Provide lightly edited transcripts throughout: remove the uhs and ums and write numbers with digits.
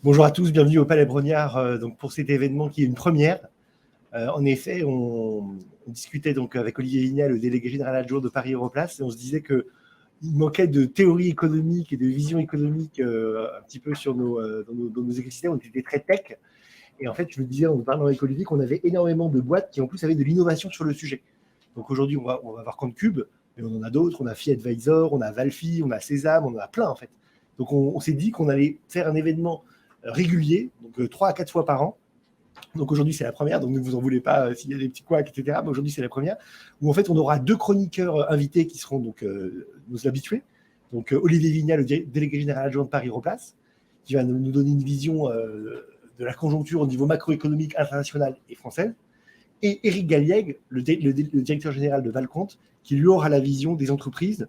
Bonjour à tous, bienvenue au Palais Brognard donc pour cet événement qui est une première. En effet, on discutait donc avec Olivier Vignal, le délégué général adjoint de Paris Europlace, et on se disait qu'il manquait de théorie économique et de vision économique un petit peu sur dans nos écosystèmes. On était très tech. Et en fait, je me disais en parlant avec Olivier qu'on avait énormément de boîtes qui en plus avaient de l'innovation sur le sujet. Donc aujourd'hui, on va voir Quantcube, mais on en a d'autres. On a Fee Advisor, on a Valfi, on a Sésame, on en a plein en fait. Donc on s'est dit qu'on allait faire un événement régulier, donc 3 à 4 fois par an. Donc aujourd'hui, c'est la première, donc ne vous en voulez pas s'il y a des petits couacs, etc. Mais aujourd'hui, c'est la première, où en fait, on aura 2 chroniqueurs invités qui seront donc nos habitués. Donc Olivier Vignal, le délégué général adjoint de Paris Europlace, qui va nous donner une vision de la conjoncture au niveau macroéconomique international et français. Et Éric Galliègue, le directeur général de Valcompte, qui lui aura la vision des entreprises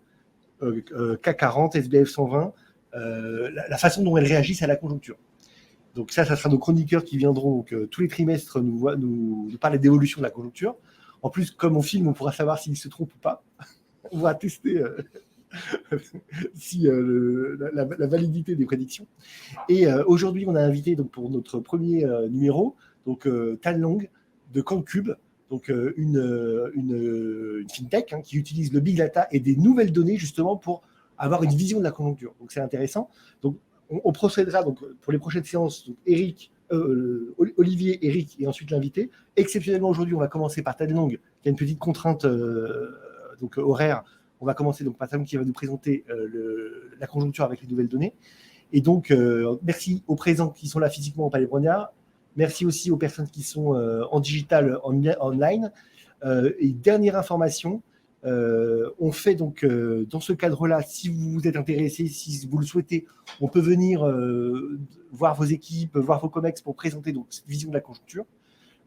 CAC 40, SBF 120, la façon dont elles réagissent à la conjoncture. Donc ça sera nos chroniqueurs qui viendront donc, tous les trimestres nous parler d'évolution de la conjoncture. En plus, comme on filme, on pourra savoir s'ils se trompent ou pas. On va tester si, la validité des prédictions. Et aujourd'hui, on a invité donc, pour notre premier numéro donc, Tan Long de Quantcube, donc une fintech qui utilise le big data et des nouvelles données justement pour avoir une vision de la conjoncture. Donc c'est intéressant. Donc on procédera donc pour les prochaines séances. Donc, Olivier, Eric et ensuite l'invité. Exceptionnellement aujourd'hui, on va commencer par Tan Long, qui a une petite contrainte donc horaire. On va commencer donc par Tan Long qui va nous présenter la conjoncture avec les nouvelles données. Et donc, merci aux présents qui sont là physiquement au Palais Brognard. Merci aussi aux personnes qui sont en digital, online. Et dernière information, on fait donc dans ce cadre-là, si vous êtes intéressé, si vous le souhaitez, on peut venir voir vos équipes, voir vos COMEX pour présenter donc, cette vision de la conjoncture.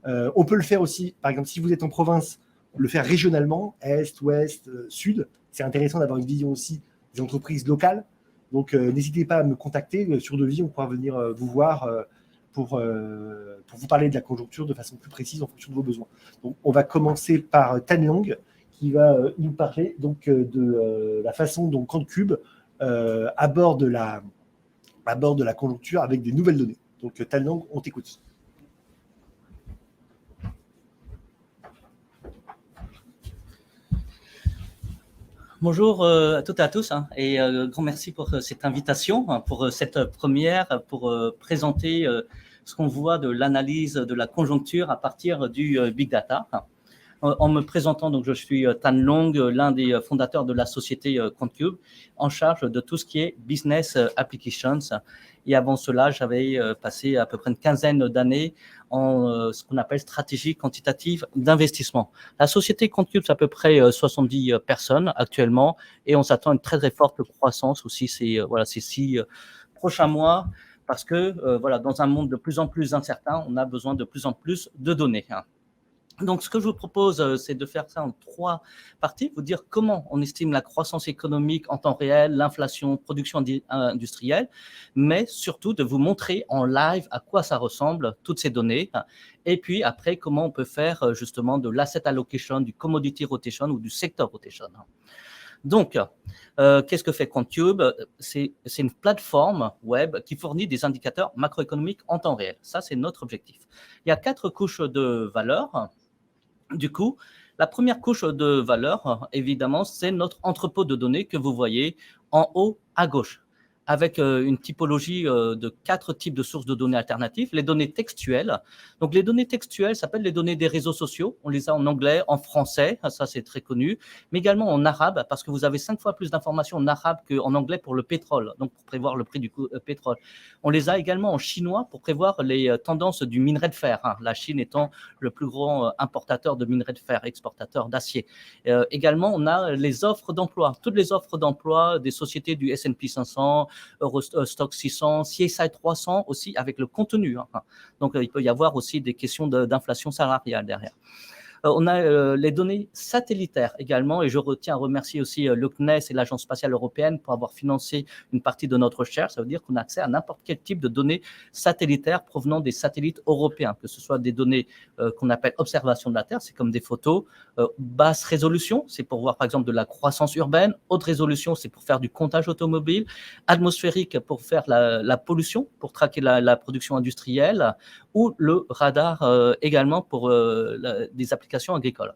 On peut le faire aussi, par exemple, si vous êtes en province, le faire régionalement, Est, Ouest, Sud. C'est intéressant d'avoir une vision aussi des entreprises locales. Donc, n'hésitez pas à me contacter. Sur Devis, on pourra venir vous voir pour vous parler de la conjoncture de façon plus précise en fonction de vos besoins. Donc, on va commencer par Tan Long, qui va nous parler donc, de la façon dont Quantcube aborde la conjoncture avec des nouvelles données. Donc, Tan Long, on t'écoute. Bonjour à toutes et à tous et grand merci pour cette invitation, pour cette première, pour présenter ce qu'on voit de l'analyse de la conjoncture à partir du Big Data. En me présentant, donc je suis Tan Long, l'un des fondateurs de la société Quantcube, en charge de tout ce qui est Business Applications. Et avant cela, j'avais passé à peu près une quinzaine d'années en ce qu'on appelle stratégie quantitative d'investissement. La société Quantcube, c'est à peu près 70 personnes actuellement et on s'attend à une très très forte croissance aussi ces 6 prochains mois parce que voilà, dans un monde de plus en plus incertain, on a besoin de plus en plus de données. Donc, ce que je vous propose, c'est de faire ça en 3 parties, vous dire comment on estime la croissance économique en temps réel, l'inflation, production industrielle, mais surtout de vous montrer en live à quoi ça ressemble, toutes ces données, et puis après, comment on peut faire justement de l'asset allocation, du commodity rotation ou du sector rotation. Donc, qu'est-ce que fait Quantcube? C'est une plateforme web qui fournit des indicateurs macroéconomiques en temps réel. Ça, c'est notre objectif. Il y a 4 couches de valeurs. Du coup, la première couche de valeur, évidemment, c'est notre entrepôt de données que vous voyez en haut à gauche, avec une typologie de 4 types de sources de données alternatives. Les données textuelles. Donc, les données textuelles s'appellent les données des réseaux sociaux. On les a en anglais, en français, ça c'est très connu, mais également en arabe, parce que vous avez 5 fois plus d'informations en arabe qu'en anglais pour le pétrole, donc pour prévoir le prix du pétrole. On les a également en chinois pour prévoir les tendances du minerai de fer, la Chine étant le plus grand importateur de minerai de fer, exportateur d'acier. Également, on a les offres d'emploi, toutes les offres d'emploi des sociétés du S&P 500, Eurostoxx 600, CSI 300 aussi avec le contenu. Donc, il peut y avoir aussi des questions d'inflation salariale derrière. On a les données satellitaires également, et je retiens à remercier aussi le CNES et l'Agence spatiale européenne pour avoir financé une partie de notre recherche. Ça veut dire qu'on a accès à n'importe quel type de données satellitaires provenant des satellites européens, que ce soit des données qu'on appelle observation de la Terre, c'est comme des photos, basse résolution, c'est pour voir par exemple de la croissance urbaine, haute résolution, c'est pour faire du comptage automobile, atmosphérique pour faire la pollution, pour traquer la production industrielle, ou le radar également pour des applications agricoles.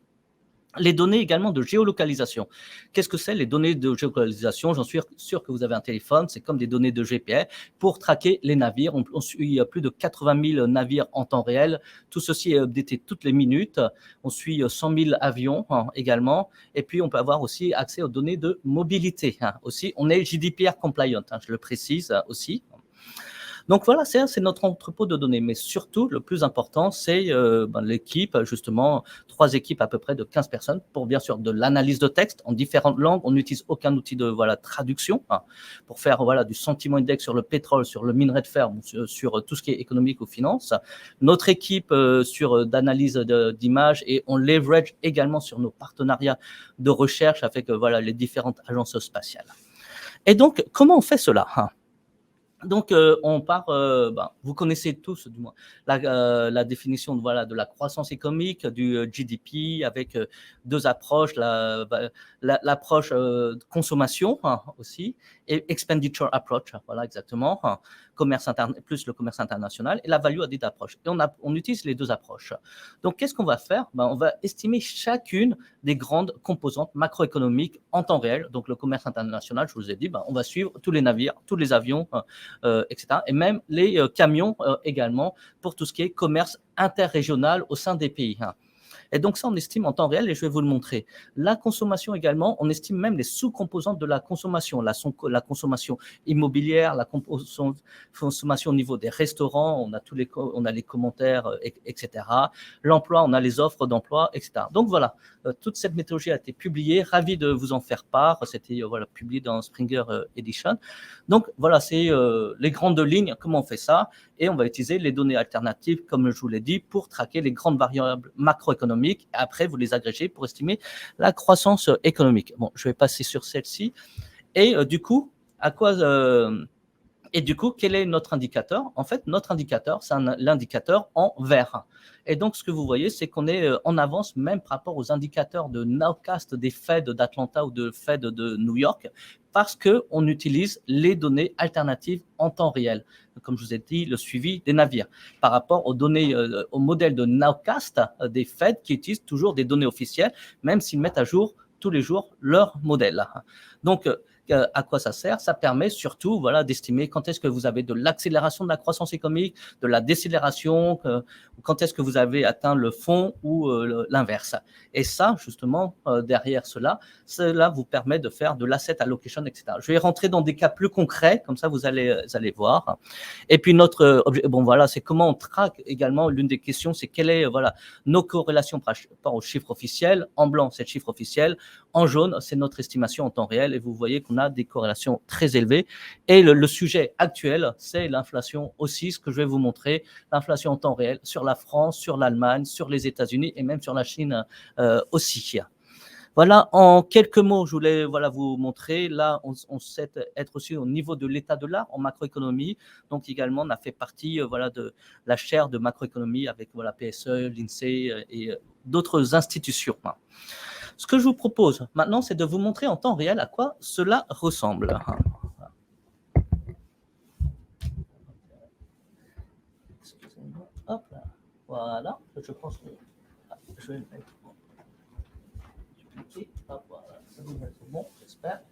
Les données également de géolocalisation. Qu'est-ce que c'est les données de géolocalisation? J'en suis sûr que vous avez un téléphone, c'est comme des données de GPS pour traquer les navires. On suit plus de 80 000 navires en temps réel. Tout ceci est updaté toutes les minutes. On suit 100 000 avions également. Et puis, on peut avoir aussi accès aux données de mobilité. Aussi, on est GDPR compliant, je le précise aussi. Donc voilà, c'est notre entrepôt de données. Mais surtout, le plus important, c'est l'équipe, justement, 3 équipes à peu près de 15 personnes pour bien sûr de l'analyse de texte en différentes langues. On n'utilise aucun outil de traduction pour faire du sentiment index sur le pétrole, sur le minerai de fer, sur tout ce qui est économique ou finance. Notre équipe d'analyse d'images, et on leverage également sur nos partenariats de recherche avec les différentes agences spatiales. Et donc, comment on fait cela? Donc, on part, vous connaissez tous, du moins, la définition de la croissance économique, du GDP, avec 2 approches, l'approche consommation aussi, et expenditure approach, voilà exactement, commerce interne, plus le commerce international, et la value added approach. Et on utilise les 2 approches. Donc, qu'est-ce qu'on va faire? On va estimer chacune des grandes composantes macroéconomiques en temps réel. Donc, le commerce international, je vous ai dit, on va suivre tous les navires, tous les avions, etc. Et même les camions également pour tout ce qui est commerce interrégional au sein des pays. Et donc ça, on estime en temps réel, et je vais vous le montrer. La consommation également, on estime même les sous-composantes de la consommation, la consommation immobilière, la consommation au niveau des restaurants, on a les commentaires, etc. L'emploi, on a les offres d'emploi, etc. Donc voilà, toute cette méthodologie a été publiée, ravi de vous en faire part, c'était publié dans Springer Edition. Donc voilà, c'est les grandes lignes, comment on fait ça, et on va utiliser les données alternatives, comme je vous l'ai dit, pour traquer les grandes variables macroéconomiques. Et après, vous les agrégez pour estimer la croissance économique. Bon, je vais passer sur celle-ci. Et du coup, quel est notre indicateur? En fait, notre indicateur, c'est l'indicateur en vert. Et donc, ce que vous voyez, c'est qu'on est en avance même par rapport aux indicateurs de nowcast des Fed d'Atlanta ou de Fed de New York, parce qu'on utilise les données alternatives en temps réel. Comme je vous ai dit, le suivi des navires par rapport aux données, au modèle de nowcast des Fed qui utilisent toujours des données officielles, même s'ils mettent à jour tous les jours leur modèle. Donc, à quoi ça sert? Ça permet surtout d'estimer quand est-ce que vous avez de l'accélération de la croissance économique, de la décélération, quand est-ce que vous avez atteint le fond ou l'inverse. Et ça, justement, derrière cela vous permet de faire de l'asset allocation, etc. Je vais rentrer dans des cas plus concrets, comme ça vous allez voir. Et puis notre objet, c'est comment on traque également. L'une des questions, c'est quelle est nos corrélations par rapport aux chiffres officiels. En blanc, c'est le chiffre officiel. En jaune, c'est notre estimation en temps réel. Et vous voyez qu'on a des corrélations très élevées. Et le sujet actuel, c'est l'inflation aussi, ce que je vais vous montrer. L'inflation en temps réel sur la France, sur l'Allemagne, sur les États-Unis et même sur la Chine aussi. Voilà, en quelques mots, je voulais vous montrer. Là, on sait être aussi au niveau de l'état de l'art en macroéconomie. Donc, également, on a fait partie de la chaire de macroéconomie avec PSE, l'INSEE et d'autres institutions. Ce que je vous propose maintenant, c'est de vous montrer en temps réel à quoi cela ressemble. Excusez-moi. Hop là. Voilà. Je pense que je vais le mettre. Hop, voilà. Ça devrait être bon, j'espère.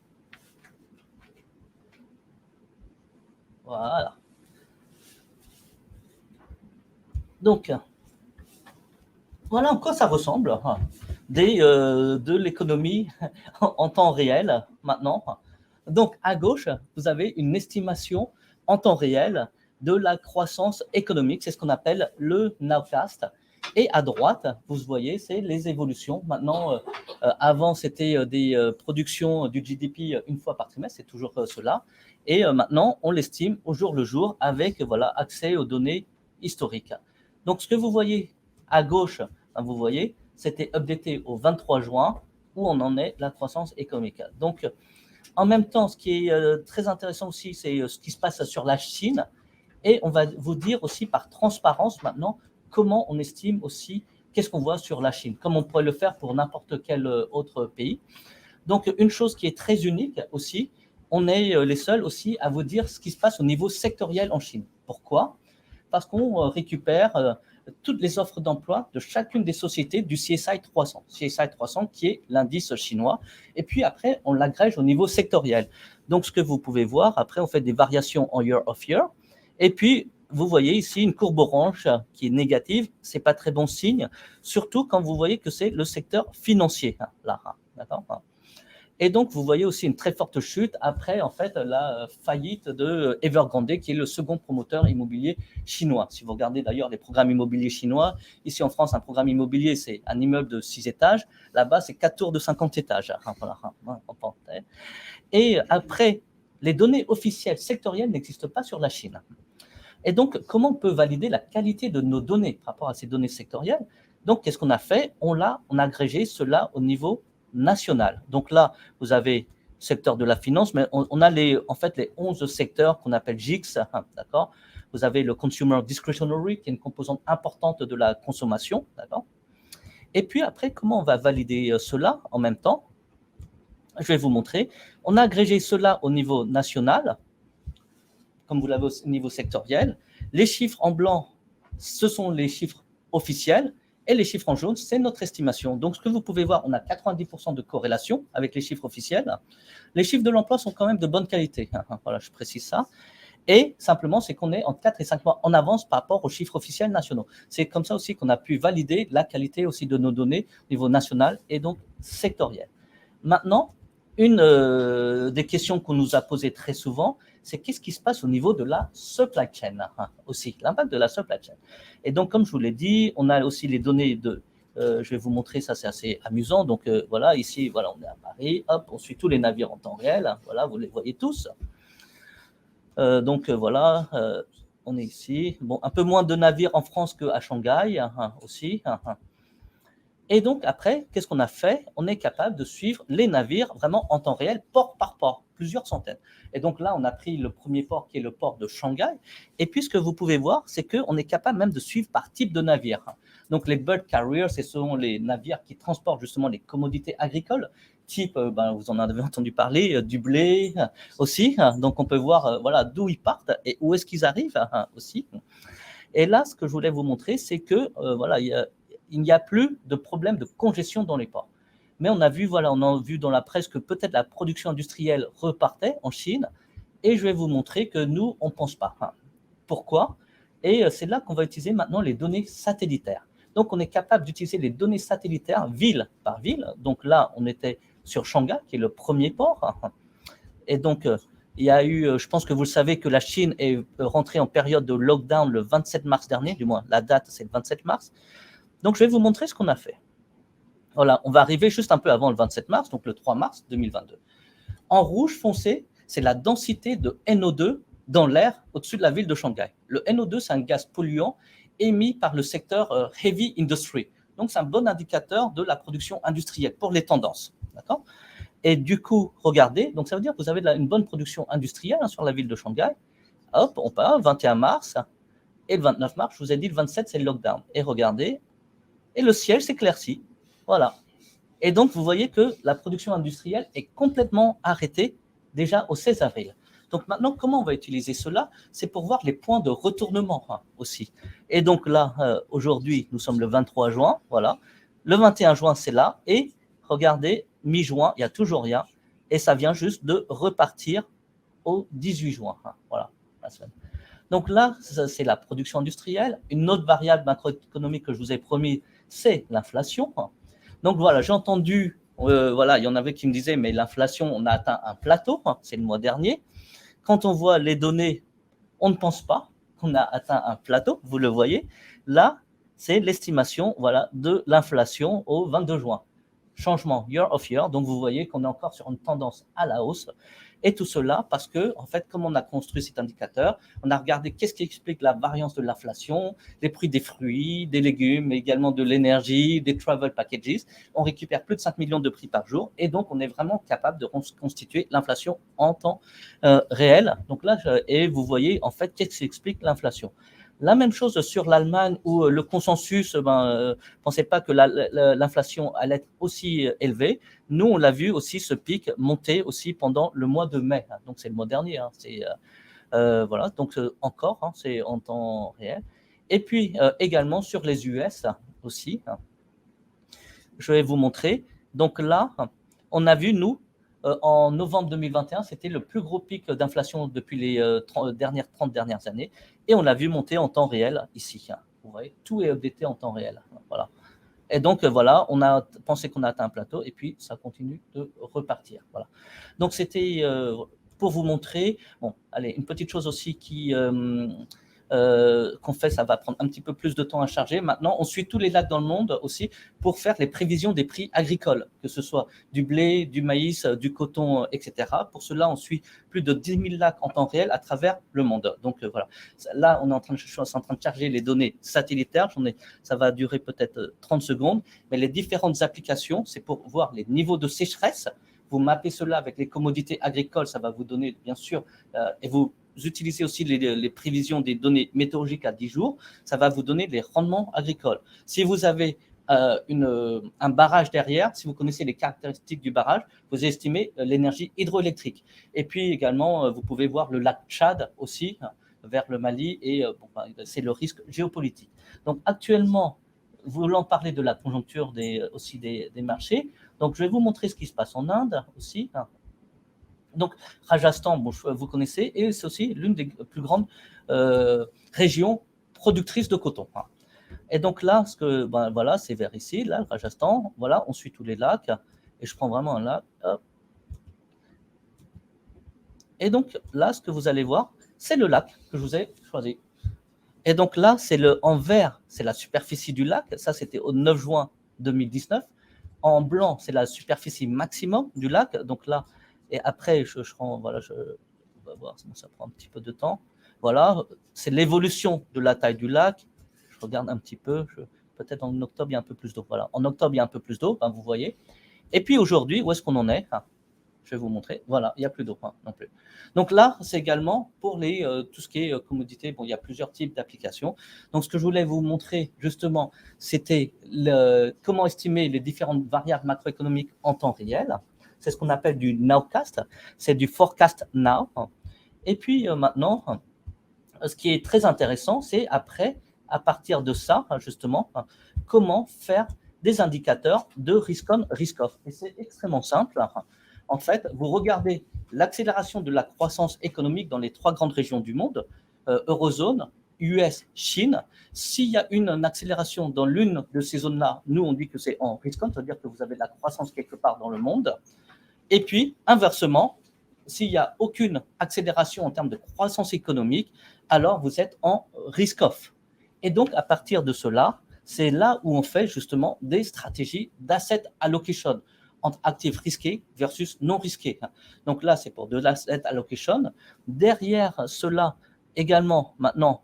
Voilà. Donc, voilà en quoi ça ressemble. De l'économie en temps réel maintenant. Donc, à gauche, vous avez une estimation en temps réel de la croissance économique. C'est ce qu'on appelle le nowcast. Et à droite, vous voyez, c'est les évolutions. Maintenant, avant, c'était des productions du GDP une fois par trimestre. C'est toujours cela. Et maintenant, on l'estime au jour le jour avec accès aux données historiques. Donc, ce que vous voyez à gauche, vous voyez, c'était updaté au 23 juin, où on en est la croissance économique. Donc, en même temps, ce qui est très intéressant aussi, c'est ce qui se passe sur la Chine. Et on va vous dire aussi par transparence maintenant comment on estime aussi qu'est-ce qu'on voit sur la Chine, comme on pourrait le faire pour n'importe quel autre pays. Donc, une chose qui est très unique aussi, on est les seuls aussi à vous dire ce qui se passe au niveau sectoriel en Chine. Pourquoi ? Parce qu'on récupère toutes les offres d'emploi de chacune des sociétés du CSI 300. CSI 300 qui est l'indice chinois. Et puis après, on l'agrège au niveau sectoriel. Donc, ce que vous pouvez voir, après, on fait des variations en year of year. Et puis, vous voyez ici une courbe orange qui est négative. Ce n'est pas très bon signe, surtout quand vous voyez que c'est le secteur financier. Là, d'accord ? Et donc, vous voyez aussi une très forte chute après, en fait, la faillite de Evergrande, qui est le second promoteur immobilier chinois. Si vous regardez d'ailleurs les programmes immobiliers chinois, ici en France, un programme immobilier, c'est un immeuble de 6 étages. Là-bas, c'est 4 tours de 50 étages. Et après, les données officielles sectorielles n'existent pas sur la Chine. Et donc, comment on peut valider la qualité de nos données par rapport à ces données sectorielles ? Donc, qu'est-ce qu'on a fait ? On a agrégé cela au niveau national. Donc là, vous avez le secteur de la finance, mais on a en fait les 11 secteurs qu'on appelle GICS, d'accord ? Vous avez le Consumer Discretionary, qui est une composante importante de la consommation, d'accord ? Et puis après, comment on va valider cela en même temps ? Je vais vous montrer. On a agrégé cela au niveau national, comme vous l'avez au niveau sectoriel. Les chiffres en blanc, ce sont les chiffres officiels, et les chiffres en jaune, c'est notre estimation. Donc, ce que vous pouvez voir, on a 90% de corrélation avec les chiffres officiels. Les chiffres de l'emploi sont quand même de bonne qualité. Voilà, je précise ça. Et simplement, c'est qu'on est en 4 et 5 mois en avance par rapport aux chiffres officiels nationaux. C'est comme ça aussi qu'on a pu valider la qualité aussi de nos données au niveau national et donc sectoriel. Maintenant, une des questions qu'on nous a posées très souvent, c'est qu'est-ce qui se passe au niveau de la supply chain aussi, l'impact de la supply chain. Et donc, comme je vous l'ai dit, on a aussi les données de, je vais vous montrer, ça c'est assez amusant. Donc voilà, ici, voilà, on est à Paris, hop, on suit tous les navires en temps réel, voilà, vous les voyez tous. Donc voilà, on est ici. Bon, un peu moins de navires en France qu'à Shanghai aussi. Et donc après, qu'est-ce qu'on a fait ? On est capable de suivre les navires vraiment en temps réel, port par port, plusieurs centaines. Et donc là, on a pris le premier port qui est le port de Shanghai. Et puis ce que vous pouvez voir, c'est qu'on est capable même de suivre par type de navire. Donc les bulk carriers, ce sont les navires qui transportent justement les commodités agricoles, type, vous en avez entendu parler, du blé aussi. Donc on peut voir voilà, d'où ils partent et où est-ce qu'ils arrivent aussi. Et là, ce que je voulais vous montrer, c'est que voilà, il n'y a plus de problème de congestion dans les ports. Mais on a vu dans la presse que peut-être la production industrielle repartait en Chine. Et je vais vous montrer que nous, on ne pense pas. Pourquoi ? Et c'est là qu'on va utiliser maintenant les données satellitaires. Donc, on est capable d'utiliser les données satellitaires ville par ville. Donc là, on était sur Shanghai, qui est le premier port. Et donc, il y a eu, je pense que vous le savez, que la Chine est rentrée en période de lockdown le 27 mars dernier, du moins la date, c'est le 27 mars. Donc, je vais vous montrer ce qu'on a fait. Voilà, on va arriver juste un peu avant le 27 mars, donc le 3 mars 2022. En rouge foncé, c'est la densité de NO2 dans l'air au-dessus de la ville de Shanghai. Le NO2, c'est un gaz polluant émis par le secteur heavy industry. Donc, c'est un bon indicateur de la production industrielle pour les tendances. D'accord ? Et du coup, regardez, donc ça veut dire que vous avez une bonne production industrielle sur la ville de Shanghai. Hop, on part, 21 mars, et le 29 mars, je vous ai dit, le 27, c'est le lockdown. Et regardez, et le ciel s'éclaircit. Voilà. Et donc, vous voyez que la production industrielle est complètement arrêtée déjà au 16 avril. Donc maintenant, comment on va utiliser cela ? C'est pour voir les points de retournement aussi. Et donc là, aujourd'hui, nous sommes le 23 juin, voilà. Le 21 juin, c'est là. Et regardez, mi-juin, il n'y a toujours rien. Et ça vient juste de repartir au 18 juin. Voilà, la semaine. Donc là, c'est la production industrielle. Une autre variable macroéconomique que je vous ai promis, c'est l'inflation. Donc voilà, j'ai entendu, voilà, il y en avait qui me disaient, mais l'inflation, on a atteint un plateau, c'est le mois dernier. Quand on voit les données, on ne pense pas qu'on a atteint un plateau, vous le voyez. Là, c'est l'estimation voilà, de l'inflation au 22 juin. Changement year of year, donc vous voyez qu'on est encore sur une tendance à la hausse. Et tout cela parce que, en fait, comme on a construit cet indicateur, on a regardé qu'est-ce qui explique la variance de l'inflation, les prix des fruits, des légumes, mais également de l'énergie, des travel packages. On récupère plus de 5 millions de prix par jour et donc on est vraiment capable de reconstituer l'inflation en temps réel. Donc là, et vous voyez, en fait, qu'est-ce qui explique l'inflation. La même chose sur l'Allemagne où le consensus ne pensait pas que l'inflation allait être aussi élevée. Nous, on l'a vu aussi ce pic monter aussi pendant le mois de mai. Donc, c'est le mois dernier. Voilà, donc encore, c'est en temps réel. Et puis, également sur les US aussi. Je vais vous montrer. Donc là, on a vu, nous, en novembre 2021, c'était le plus gros pic d'inflation depuis les 30 dernières années. Et on l'a vu monter en temps réel ici. Vous voyez, tout est updaté en temps réel. Voilà. Et donc, voilà, on a pensé qu'on a atteint un plateau et puis ça continue de repartir. Voilà. Donc, c'était pour vous montrer. Bon, allez, une petite chose aussi qu'on fait, ça va prendre un petit peu plus de temps à charger. Maintenant, on suit tous les lacs dans le monde aussi pour faire les prévisions des prix agricoles, que ce soit du blé, du maïs, du coton, etc. Pour cela, on suit plus de 10 000 lacs en temps réel à travers le monde. Donc, voilà. Là, on est en train de charger les données satellitaires. Ça va durer peut-être 30 secondes. Mais les différentes applications, c'est pour voir les niveaux de sécheresse. Vous mappez cela avec les commodités agricoles. Ça va vous donner, bien sûr, et vous utilisez aussi les prévisions des données météorologiques à 10 jours, ça va vous donner les rendements agricoles. Si vous avez un barrage derrière, si vous connaissez les caractéristiques du barrage, vous estimez l'énergie hydroélectrique. Et puis également, vous pouvez voir le lac Tchad aussi, vers le Mali, et c'est le risque géopolitique. Donc actuellement, voulant parler de la conjoncture aussi des marchés, donc je vais vous montrer ce qui se passe en Inde aussi. Donc, Rajasthan, bon, vous connaissez, et c'est aussi l'une des plus grandes régions productrices de coton. Et donc là, voilà, c'est vers ici, là, le Rajasthan. Voilà, on suit tous les lacs. Et je prends vraiment un lac. Hop. Et donc là, ce que vous allez voir, c'est le lac que je vous ai choisi. Et donc là, en vert, c'est la superficie du lac. Ça, c'était au 9 juin 2019. En blanc, c'est la superficie maximum du lac. Donc là, et après, on va voir, ça prend un petit peu de temps. Voilà, c'est l'évolution de la taille du lac. Je regarde un petit peu. Peut-être en octobre, il y a un peu plus d'eau. Voilà, en octobre, il y a un peu plus d'eau, vous voyez. Et puis aujourd'hui, où est-ce qu'on en est? Je vais vous montrer. Voilà, il n'y a plus d'eau non plus. Donc là, c'est également pour tout ce qui est commodité. Bon, il y a plusieurs types d'applications. Donc, ce que je voulais vous montrer, justement, c'était comment estimer les différentes variables macroéconomiques en temps réel. C'est ce qu'on appelle du nowcast. C'est du forecast now. Et puis maintenant, ce qui est très intéressant, c'est après, à partir de ça, justement, comment faire des indicateurs de risk-on, risk-off. Et c'est extrêmement simple. En fait, vous regardez l'accélération de la croissance économique dans les 3 grandes régions du monde, Eurozone, US, Chine. S'il y a une accélération dans l'une de ces zones-là, nous, on dit que c'est en risk-on, c'est-à-dire que vous avez de la croissance quelque part dans le monde. Et puis, inversement, s'il n'y a aucune accélération en termes de croissance économique, alors vous êtes en risk-off. Et donc, à partir de cela, c'est là où on fait justement des stratégies d'asset allocation entre actifs risqués versus non risqués. Donc là, c'est pour de l'asset allocation. Derrière cela, également, maintenant,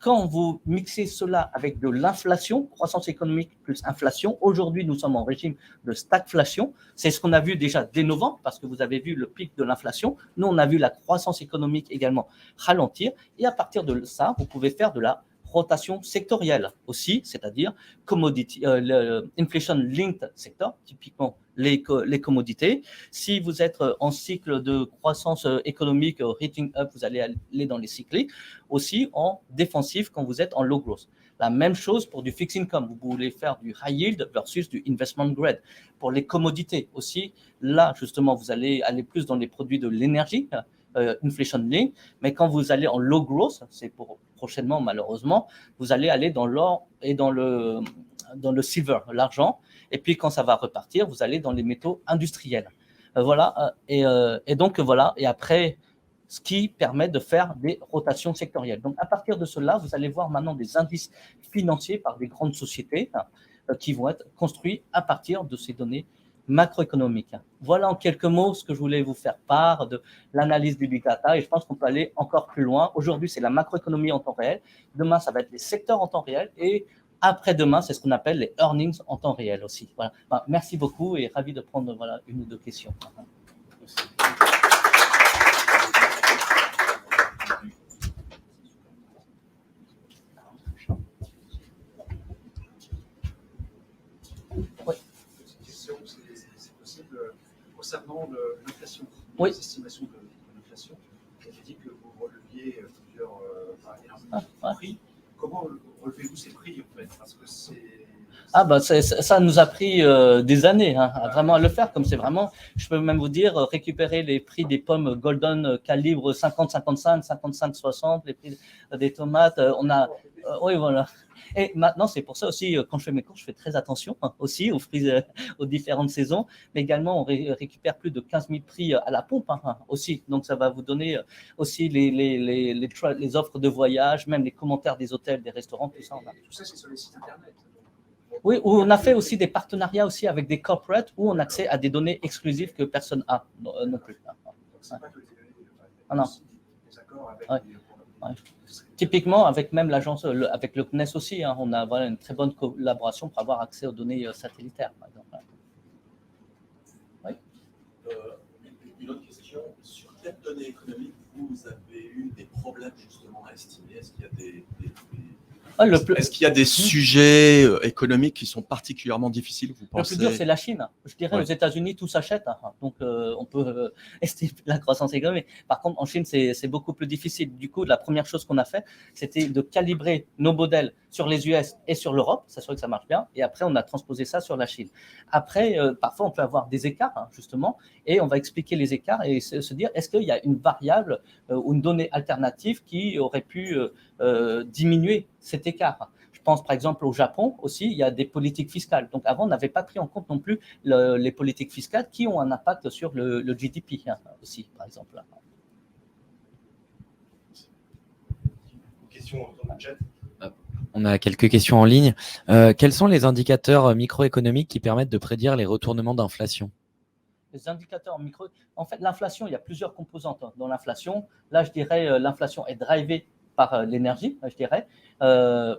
quand vous mixez cela avec de l'inflation, croissance économique plus inflation, aujourd'hui, nous sommes en régime de stagflation. C'est ce qu'on a vu déjà dès novembre, parce que vous avez vu le pic de l'inflation. Nous, on a vu la croissance économique également ralentir. Et à partir de ça, vous pouvez faire de la rotation sectorielle aussi, c'est-à-dire commodity, inflation linked sector, typiquement les commodités. Si vous êtes en cycle de croissance économique, rating up, vous allez aller dans les cycliques. Aussi en défensif quand vous êtes en low growth. La même chose pour du fixed income. Vous voulez faire du high yield versus du investment grade. Pour les commodités aussi, là, justement, vous allez aller plus dans les produits de l'énergie, inflation link, mais quand vous allez en low growth, c'est pour prochainement malheureusement, vous allez aller dans l'or et dans le silver, l'argent, et puis quand ça va repartir, vous allez dans les métaux industriels. Voilà, et donc voilà, et après, ce qui permet de faire des rotations sectorielles. Donc à partir de cela, vous allez voir maintenant des indices financiers par des grandes sociétés qui vont être construits à partir de ces données macroéconomique. Voilà en quelques mots ce que je voulais vous faire part de l'analyse du big data et je pense qu'on peut aller encore plus loin. Aujourd'hui, c'est la macroéconomie en temps réel. Demain, ça va être les secteurs en temps réel et après-demain, c'est ce qu'on appelle les earnings en temps réel aussi. Voilà. Merci beaucoup et ravi de prendre une ou deux questions. Oui. Cette question, c'est possible concernant l'inflation, oui. Les estimations de l'inflation. Vous avez dit que vous releviez plusieurs prix. Comment relevez-vous ces prix en fait? Parce que ça nous a pris des années vraiment à le faire, comme c'est vraiment, je peux même vous dire, récupérer les prix des pommes Golden calibre 50-55, 55-60, les prix des tomates, oui voilà. Et maintenant, c'est pour ça aussi, quand je fais mes cours, je fais très attention aussi aux fruits, aux différentes saisons, mais également on récupère plus de 15 000 prix à la pompe aussi, donc ça va vous donner aussi les offres de voyage, même les commentaires des hôtels, des restaurants, tout ça. Tout ça, c'est sur les sites internet. Oui, où on a fait aussi des partenariats aussi avec des corporates où on a accès à des données exclusives que personne n'a non plus. Donc, c'est pas que des non. Des accords avec ouais. Typiquement, avec même l'agence, avec le CNES aussi, on a une très bonne collaboration pour avoir accès aux données satellitaires, par exemple. Oui. Une autre question, sur quelles données économiques vous avez eu des problèmes justement à estimer? Est-ce qu'il y a Est-ce qu'il y a des sujets économiques qui sont particulièrement difficiles, vous pensez? Le plus dur, c'est la Chine. Je dirais, aux États-Unis, tout s'achète. Donc, on peut estimer la croissance économique. Par contre, en Chine, c'est beaucoup plus difficile. Du coup, la première chose qu'on a fait, c'était de calibrer nos modèles sur les US et sur l'Europe, s'assurer que ça marche bien. Et après, on a transposé ça sur la Chine. Après, parfois, on peut avoir des écarts, justement, et on va expliquer les écarts et se dire, est-ce qu'il y a une variable ou une donnée alternative qui aurait pu diminuer cet écart? Je pense par exemple au Japon aussi, il y a des politiques fiscales. Donc avant, on n'avait pas pris en compte non plus les politiques fiscales qui ont un impact sur le GDP aussi, par exemple. Question dans le chat. On a quelques questions en ligne. Quels sont les indicateurs microéconomiques qui permettent de prédire les retournements d'inflation? Les indicateurs micro, en fait, l'inflation, il y a plusieurs composantes dans l'inflation. Là, je dirais l'inflation est drivée par l'énergie, je dirais.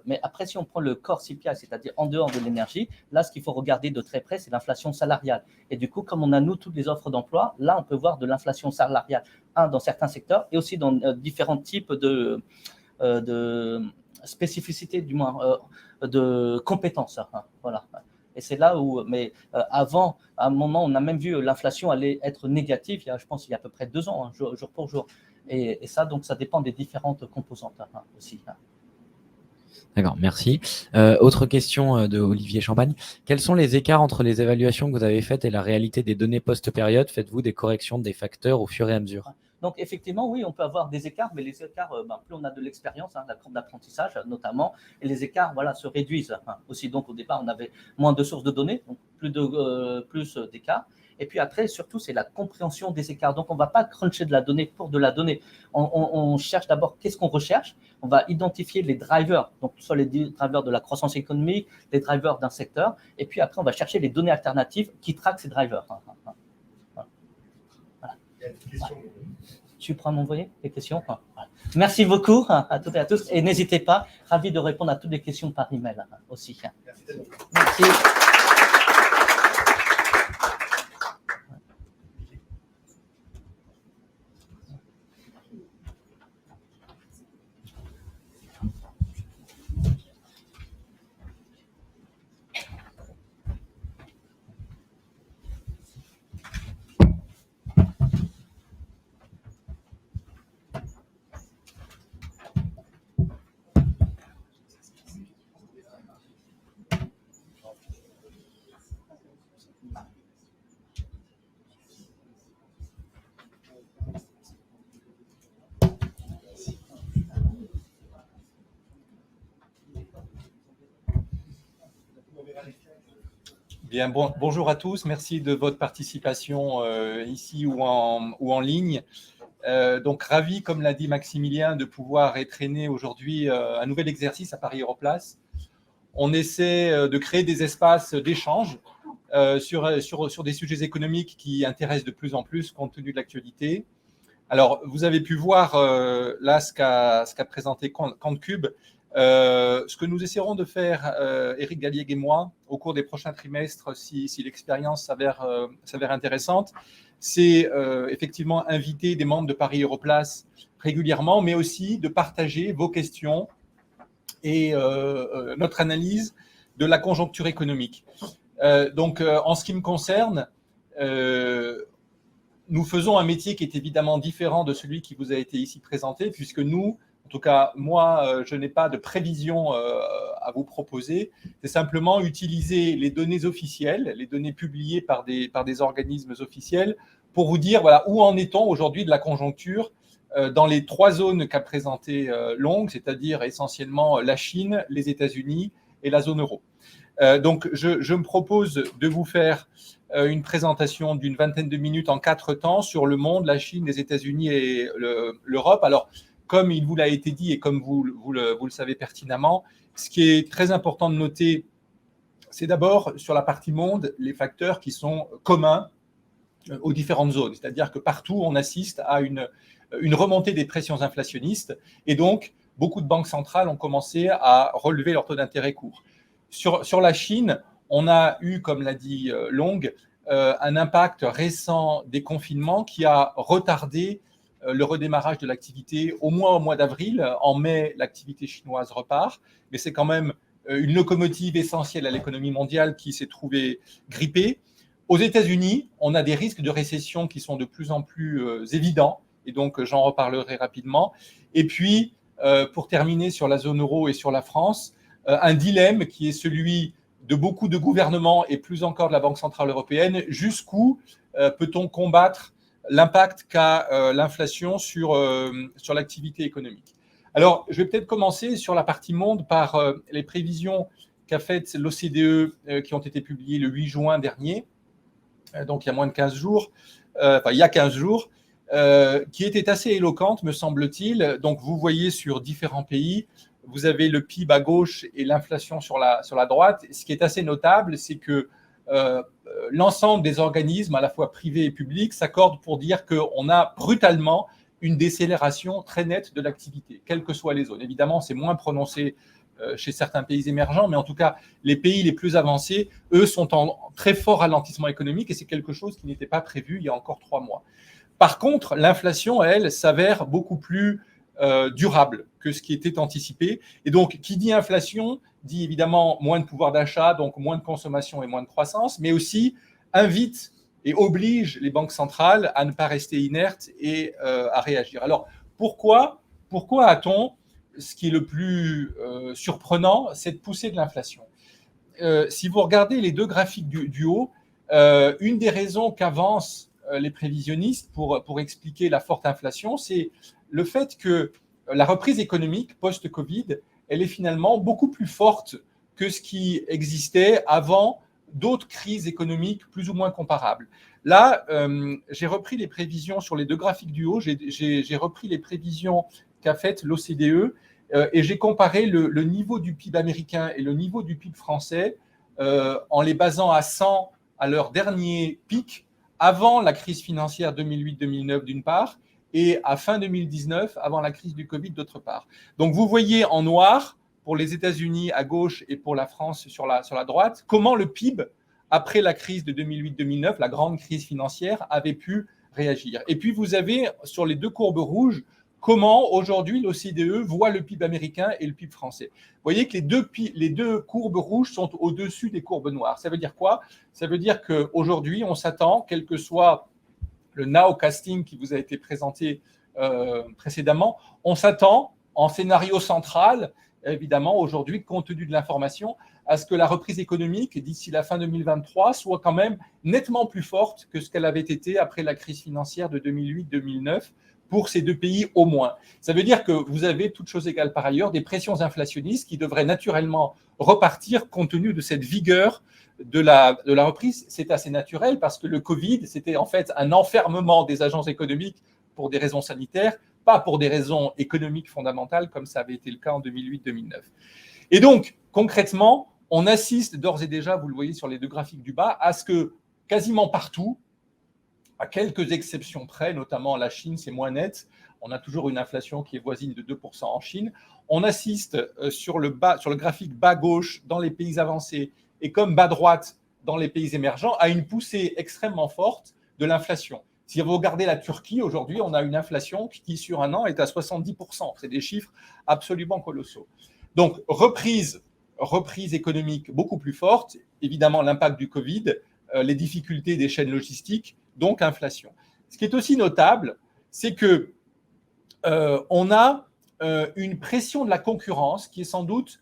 Mais après, si on prend le core CPI, c'est-à-dire en dehors de l'énergie, là, ce qu'il faut regarder de très près, c'est l'inflation salariale. Et du coup, comme on a, nous, toutes les offres d'emploi, là, on peut voir de l'inflation salariale, dans certains secteurs et aussi dans différents types de spécificités, du moins, de compétences. Voilà. Et c'est là où, mais avant, à un moment, on a même vu l'inflation allait être négative, je pense il y a à peu près 2 ans, jour pour jour. Et ça, donc, ça dépend des différentes composantes aussi. D'accord, merci. Autre question de Olivier Champagne. Quels sont les écarts entre les évaluations que vous avez faites et la réalité des données post-période? Faites-vous des corrections des facteurs au fur et à mesure? Donc, effectivement, oui, on peut avoir des écarts, mais les écarts, plus on a de l'expérience, la courbe d'apprentissage notamment, et les écarts se réduisent aussi. Donc, au départ, on avait moins de sources de données, donc plus d'écarts. Et puis après, surtout, c'est la compréhension des écarts. Donc, on ne va pas cruncher de la donnée pour de la donnée. On cherche d'abord qu'est-ce qu'on recherche. On va identifier les drivers, donc soit les drivers de la croissance économique, les drivers d'un secteur. Et puis après, on va chercher les données alternatives qui traquent ces drivers. Voilà. Il y a une question. Tu pourras m'envoyer les questions. Voilà. Merci beaucoup à toutes et à tous. Et n'hésitez pas, ravi de répondre à toutes les questions par email aussi. Merci. Bien, bonjour à tous. Merci de votre participation ici ou en ligne. Donc, ravi, comme l'a dit Maximilien, de pouvoir étraîner aujourd'hui un nouvel exercice à Paris Europlace. On essaie de créer des espaces d'échange sur des sujets économiques qui intéressent de plus en plus compte tenu de l'actualité. Alors, vous avez pu voir là ce qu'a présenté Quantcube. Ce que nous essaierons de faire, Éric Galliègue et moi, au cours des prochains trimestres, si l'expérience s'avère intéressante, c'est effectivement inviter des membres de Paris Europlace régulièrement, mais aussi de partager vos questions et notre analyse de la conjoncture économique. Donc, en ce qui me concerne, nous faisons un métier qui est évidemment différent de celui qui vous a été ici présenté, puisque nous, en tout cas, moi, je n'ai pas de prévision à vous proposer. C'est simplement utiliser les données officielles, les données publiées par des organismes officiels, pour vous dire voilà, où en est-on aujourd'hui de la conjoncture dans les 3 zones qu'a présentées Long, c'est-à-dire essentiellement la Chine, les États-Unis et la zone euro. Donc, je me propose de vous faire une présentation d'une vingtaine de minutes en 4 temps sur le monde, la Chine, les États-Unis et l'Europe. Alors, comme il vous l'a été dit et comme vous le savez pertinemment, ce qui est très important de noter, c'est d'abord sur la partie monde, les facteurs qui sont communs aux différentes zones. C'est-à-dire que partout, on assiste à une remontée des pressions inflationnistes et donc, beaucoup de banques centrales ont commencé à relever leur taux d'intérêt court. Sur la Chine, on a eu, comme l'a dit Long, un impact récent des confinements qui a retardé le redémarrage de l'activité au moins au mois d'avril. En mai, l'activité chinoise repart, mais c'est quand même une locomotive essentielle à l'économie mondiale qui s'est trouvée grippée. Aux États-Unis, on a des risques de récession qui sont de plus en plus évidents, et donc j'en reparlerai rapidement. Et puis, pour terminer sur la zone euro et sur la France, un dilemme qui est celui de beaucoup de gouvernements et plus encore de la Banque centrale européenne. Jusqu'où peut-on combattre l'impact qu'a l'inflation sur l'activité économique? Alors, je vais peut-être commencer sur la partie monde par les prévisions qu'a faites l'OCDE qui ont été publiées le 8 juin dernier, donc il y a moins de 15 jours, il y a 15 jours, qui étaient assez éloquentes, me semble-t-il. Donc, vous voyez sur différents pays, vous avez le PIB à gauche et l'inflation sur la droite. Ce qui est assez notable, c'est que l'ensemble des organismes, à la fois privés et publics, s'accordent pour dire qu'on a brutalement une décélération très nette de l'activité, quelles que soient les zones. Évidemment, c'est moins prononcé chez certains pays émergents, mais en tout cas, les pays les plus avancés, eux, sont en très fort ralentissement économique et c'est quelque chose qui n'était pas prévu il y a encore 3 mois. Par contre, l'inflation, elle, s'avère beaucoup plus durable que ce qui était anticipé. Et donc, qui dit inflation, dit évidemment moins de pouvoir d'achat, donc moins de consommation et moins de croissance, mais aussi invite et oblige les banques centrales à ne pas rester inertes et à réagir. Alors, pourquoi a-t-on, ce qui est le plus surprenant, cette poussée de l'inflation? Si vous regardez les 2 graphiques du haut, une des raisons qu'avancent les prévisionnistes pour expliquer la forte inflation, c'est le fait que la reprise économique post-Covid, elle est finalement beaucoup plus forte que ce qui existait avant d'autres crises économiques plus ou moins comparables. Là, j'ai repris les prévisions sur les 2 graphiques du haut, j'ai repris les prévisions qu'a faites l'OCDE et j'ai comparé le niveau du PIB américain et le niveau du PIB français en les basant à 100 à leur dernier pic avant la crise financière 2008-2009 d'une part, et à fin 2019, avant la crise du Covid d'autre part. Donc vous voyez en noir, pour les États-Unis à gauche et pour la France sur la droite, comment le PIB, après la crise de 2008-2009, la grande crise financière, avait pu réagir. Et puis vous avez, sur les 2 courbes rouges, comment aujourd'hui l'OCDE voit le PIB américain et le PIB français. Vous voyez que les deux courbes rouges sont au-dessus des courbes noires. Ça veut dire quoi? Ça veut dire qu'aujourd'hui, on s'attend, quel que soit le nowcasting qui vous a été présenté précédemment, on s'attend en scénario central, évidemment, aujourd'hui, compte tenu de l'information, à ce que la reprise économique, d'ici la fin 2023, soit quand même nettement plus forte que ce qu'elle avait été après la crise financière de 2008-2009, pour ces 2 pays au moins. Ça veut dire que vous avez, toutes choses égales par ailleurs, des pressions inflationnistes qui devraient naturellement repartir compte tenu de cette vigueur de la reprise. C'est assez naturel parce que le Covid, c'était en fait un enfermement des agences économiques pour des raisons sanitaires, pas pour des raisons économiques fondamentales comme ça avait été le cas en 2008-2009. Et donc, concrètement, on assiste d'ores et déjà, vous le voyez sur les deux graphiques du bas, à ce que quasiment partout, à quelques exceptions près, notamment la Chine, c'est moins net, on a toujours une inflation qui est voisine de 2% en Chine, on assiste sur le graphique bas gauche dans les pays avancés et comme bas droite dans les pays émergents à une poussée extrêmement forte de l'inflation. Si vous regardez la Turquie, aujourd'hui, on a une inflation qui, sur un an, est à 70%. C'est des chiffres absolument colossaux. Donc, reprise économique beaucoup plus forte, évidemment l'impact du Covid, les difficultés des chaînes logistiques, donc inflation. Ce qui est aussi notable, c'est que on a une pression de la concurrence qui est sans doute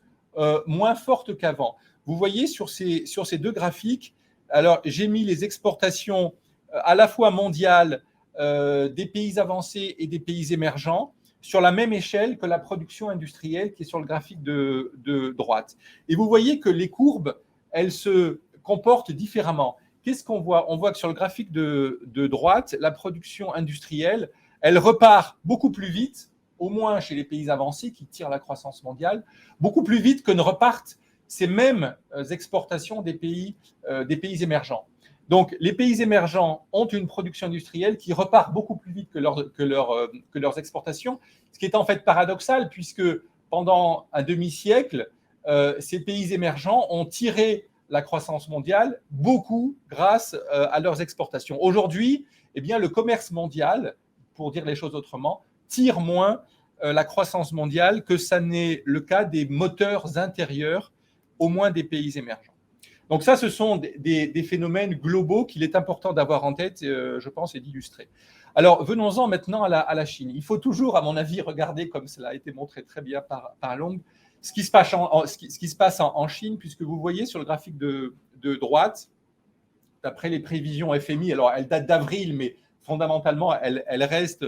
moins forte qu'avant. Vous voyez sur ces deux graphiques, alors j'ai mis les exportations à la fois mondiales des pays avancés et des pays émergents sur la même échelle que la production industrielle qui est sur le graphique de droite. Et vous voyez que les courbes, elles se comportent différemment. Qu'est-ce qu'on voit ? On voit que sur le graphique de droite, la production industrielle, elle repart beaucoup plus vite, au moins chez les pays avancés qui tirent la croissance mondiale, beaucoup plus vite que ne repartent ces mêmes exportations des pays émergents. Donc, les pays émergents ont une production industrielle qui repart beaucoup plus vite que leurs exportations, ce qui est en fait paradoxal puisque pendant un demi-siècle, ces pays émergents ont tiré la croissance mondiale beaucoup grâce à leurs exportations. Aujourd'hui, eh bien, le commerce mondial, pour dire les choses autrement, tire moins la croissance mondiale que ça n'est le cas des moteurs intérieurs, au moins des pays émergents. Donc ça, ce sont des phénomènes globaux qu'il est important d'avoir en tête, je pense, et d'illustrer. Alors, venons-en maintenant à la Chine. Il faut toujours, à mon avis, regarder, comme cela a été montré très bien par Long, ce qui se passe en Chine, puisque vous voyez sur le graphique de droite, d'après les prévisions FMI, alors elles datent d'avril, mais fondamentalement, elles restent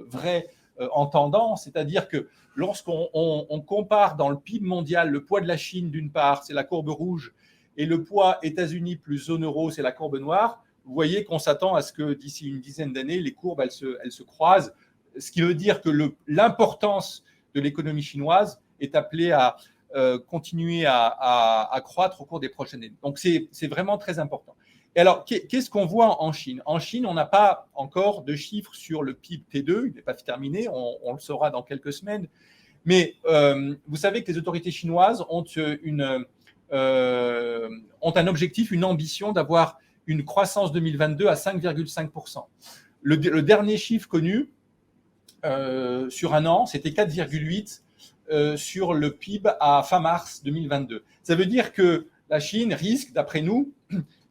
vraies en tendance, c'est-à-dire que lorsqu'on compare dans le PIB mondial le poids de la Chine, d'une part, c'est la courbe rouge, et le poids États-Unis plus zone euro, c'est la courbe noire, vous voyez qu'on s'attend à ce que d'ici une dizaine d'années, les courbes, elles se croisent, ce qui veut dire que l'importance de l'économie chinoise est appelée à continuer à croître au cours des prochaines années. Donc, c'est vraiment très important. Et alors, qu'est-ce qu'on voit en Chine ? En Chine, on n'a pas encore de chiffres sur le PIB T2, il n'est pas terminé, on le saura dans quelques semaines. Mais vous savez que les autorités chinoises ont un objectif, une ambition d'avoir une croissance 2022 à 5,5%. Le dernier chiffre connu sur un an, c'était 4,8% sur le PIB à fin mars 2022. Ça veut dire que la Chine risque, d'après nous,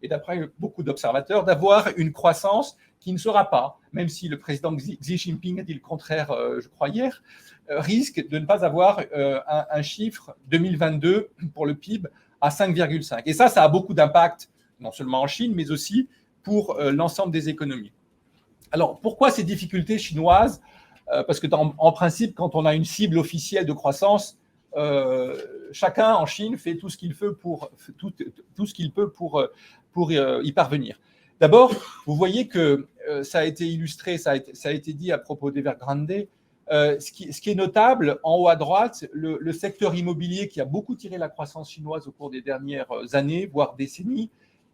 et d'après beaucoup d'observateurs, d'avoir une croissance qui ne sera pas, même si le président Xi Jinping a dit le contraire, je crois hier, risque de ne pas avoir un chiffre 2022 pour le PIB à 5,5. Et ça a beaucoup d'impact, non seulement en Chine, mais aussi pour l'ensemble des économies. Alors, pourquoi ces difficultés chinoises ? Parce que en principe, quand on a une cible officielle de croissance, chacun en Chine fait tout ce qu'il peut pour y parvenir. D'abord, vous voyez que ça a été illustré, ça a été dit à propos d'Evergrande. Ce qui est notable, en haut à droite, le secteur immobilier qui a beaucoup tiré la croissance chinoise au cours des dernières années, voire décennies,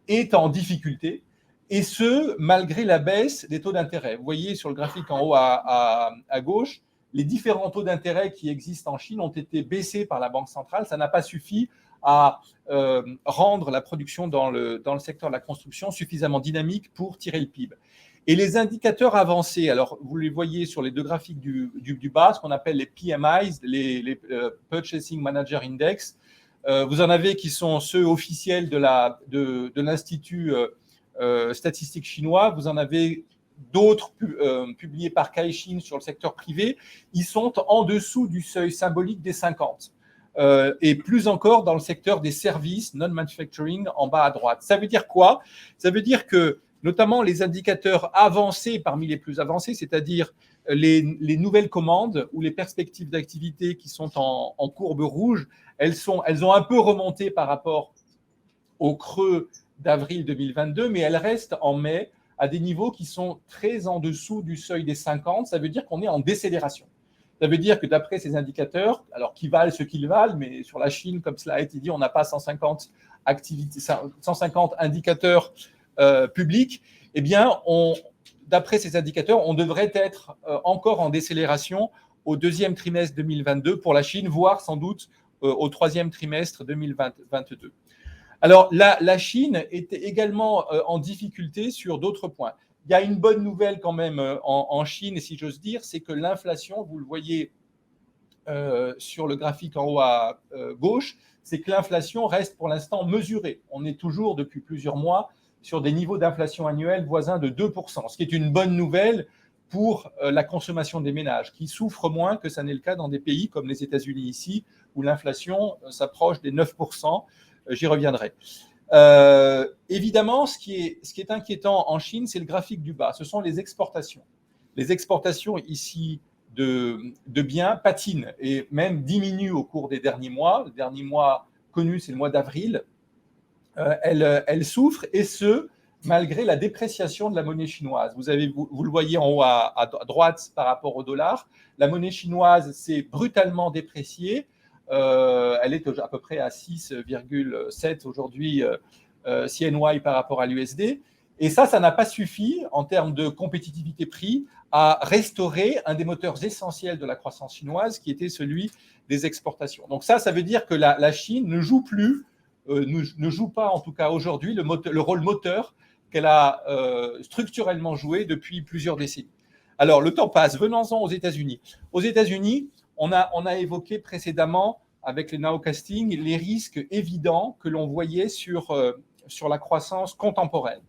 est en difficulté. Et ce, malgré la baisse des taux d'intérêt. Vous voyez sur le graphique en haut à gauche, les différents taux d'intérêt qui existent en Chine ont été baissés par la Banque centrale. Ça n'a pas suffi à rendre la production dans le secteur de la construction suffisamment dynamique pour tirer le PIB. Et les indicateurs avancés, alors vous les voyez sur les deux graphiques du bas, ce qu'on appelle les PMIs, les Purchasing Manager Index. Vous en avez qui sont ceux officiels de l'Institut statistique chinois. Vous en avez d'autres publiés par Caixin sur le secteur privé. Ils sont en dessous du seuil symbolique des 50. Et plus encore dans le secteur des services non-manufacturing en bas à droite. Ça veut dire quoi ? Ça veut dire que notamment les indicateurs avancés parmi les plus avancés, c'est-à-dire les nouvelles commandes ou les perspectives d'activité qui sont en courbe rouge, elles ont un peu remonté par rapport au creux d'avril 2022, mais elles restent en mai à des niveaux qui sont très en dessous du seuil des 50. Ça veut dire qu'on est en décélération. Ça veut dire que d'après ces indicateurs, alors qui valent ce qu'ils valent, mais sur la Chine, comme cela a été dit, on n'a pas 150 indicateurs publics, eh bien, d'après ces indicateurs, on devrait être encore en décélération au deuxième trimestre 2022 pour la Chine, voire sans doute au troisième trimestre 2022. Alors, la Chine est également en difficulté sur d'autres points. Il y a une bonne nouvelle quand même en Chine, si j'ose dire, c'est que l'inflation, vous le voyez sur le graphique en haut à gauche, c'est que l'inflation reste pour l'instant mesurée. On est toujours depuis plusieurs mois sur des niveaux d'inflation annuels voisins de 2%, ce qui est une bonne nouvelle pour la consommation des ménages, qui souffrent moins que ça n'est le cas dans des pays comme les États-Unis ici, où l'inflation s'approche des 9%. J'y reviendrai. Évidemment, ce qui est inquiétant en Chine, c'est le graphique du bas. Ce sont les exportations. Les exportations ici de biens patinent et même diminuent au cours des derniers mois. Le dernier mois connu, c'est le mois d'avril. Elles souffrent, et ce, malgré la dépréciation de la monnaie chinoise. Vous le voyez en haut à droite par rapport au dollar. La monnaie chinoise s'est brutalement dépréciée. Elle est à peu près à 6,7 aujourd'hui CNY par rapport à l'USD. Et ça n'a pas suffi en termes de compétitivité prix à restaurer un des moteurs essentiels de la croissance chinoise, qui était celui des exportations. Donc ça veut dire que la Chine ne joue plus, ne joue pas en tout cas aujourd'hui le rôle moteur qu'elle a structurellement joué depuis plusieurs décennies. Alors le temps passe, venons-en aux États-Unis. Aux États-Unis, on a évoqué précédemment avec les nowcasting les risques évidents que l'on voyait sur la croissance contemporaine.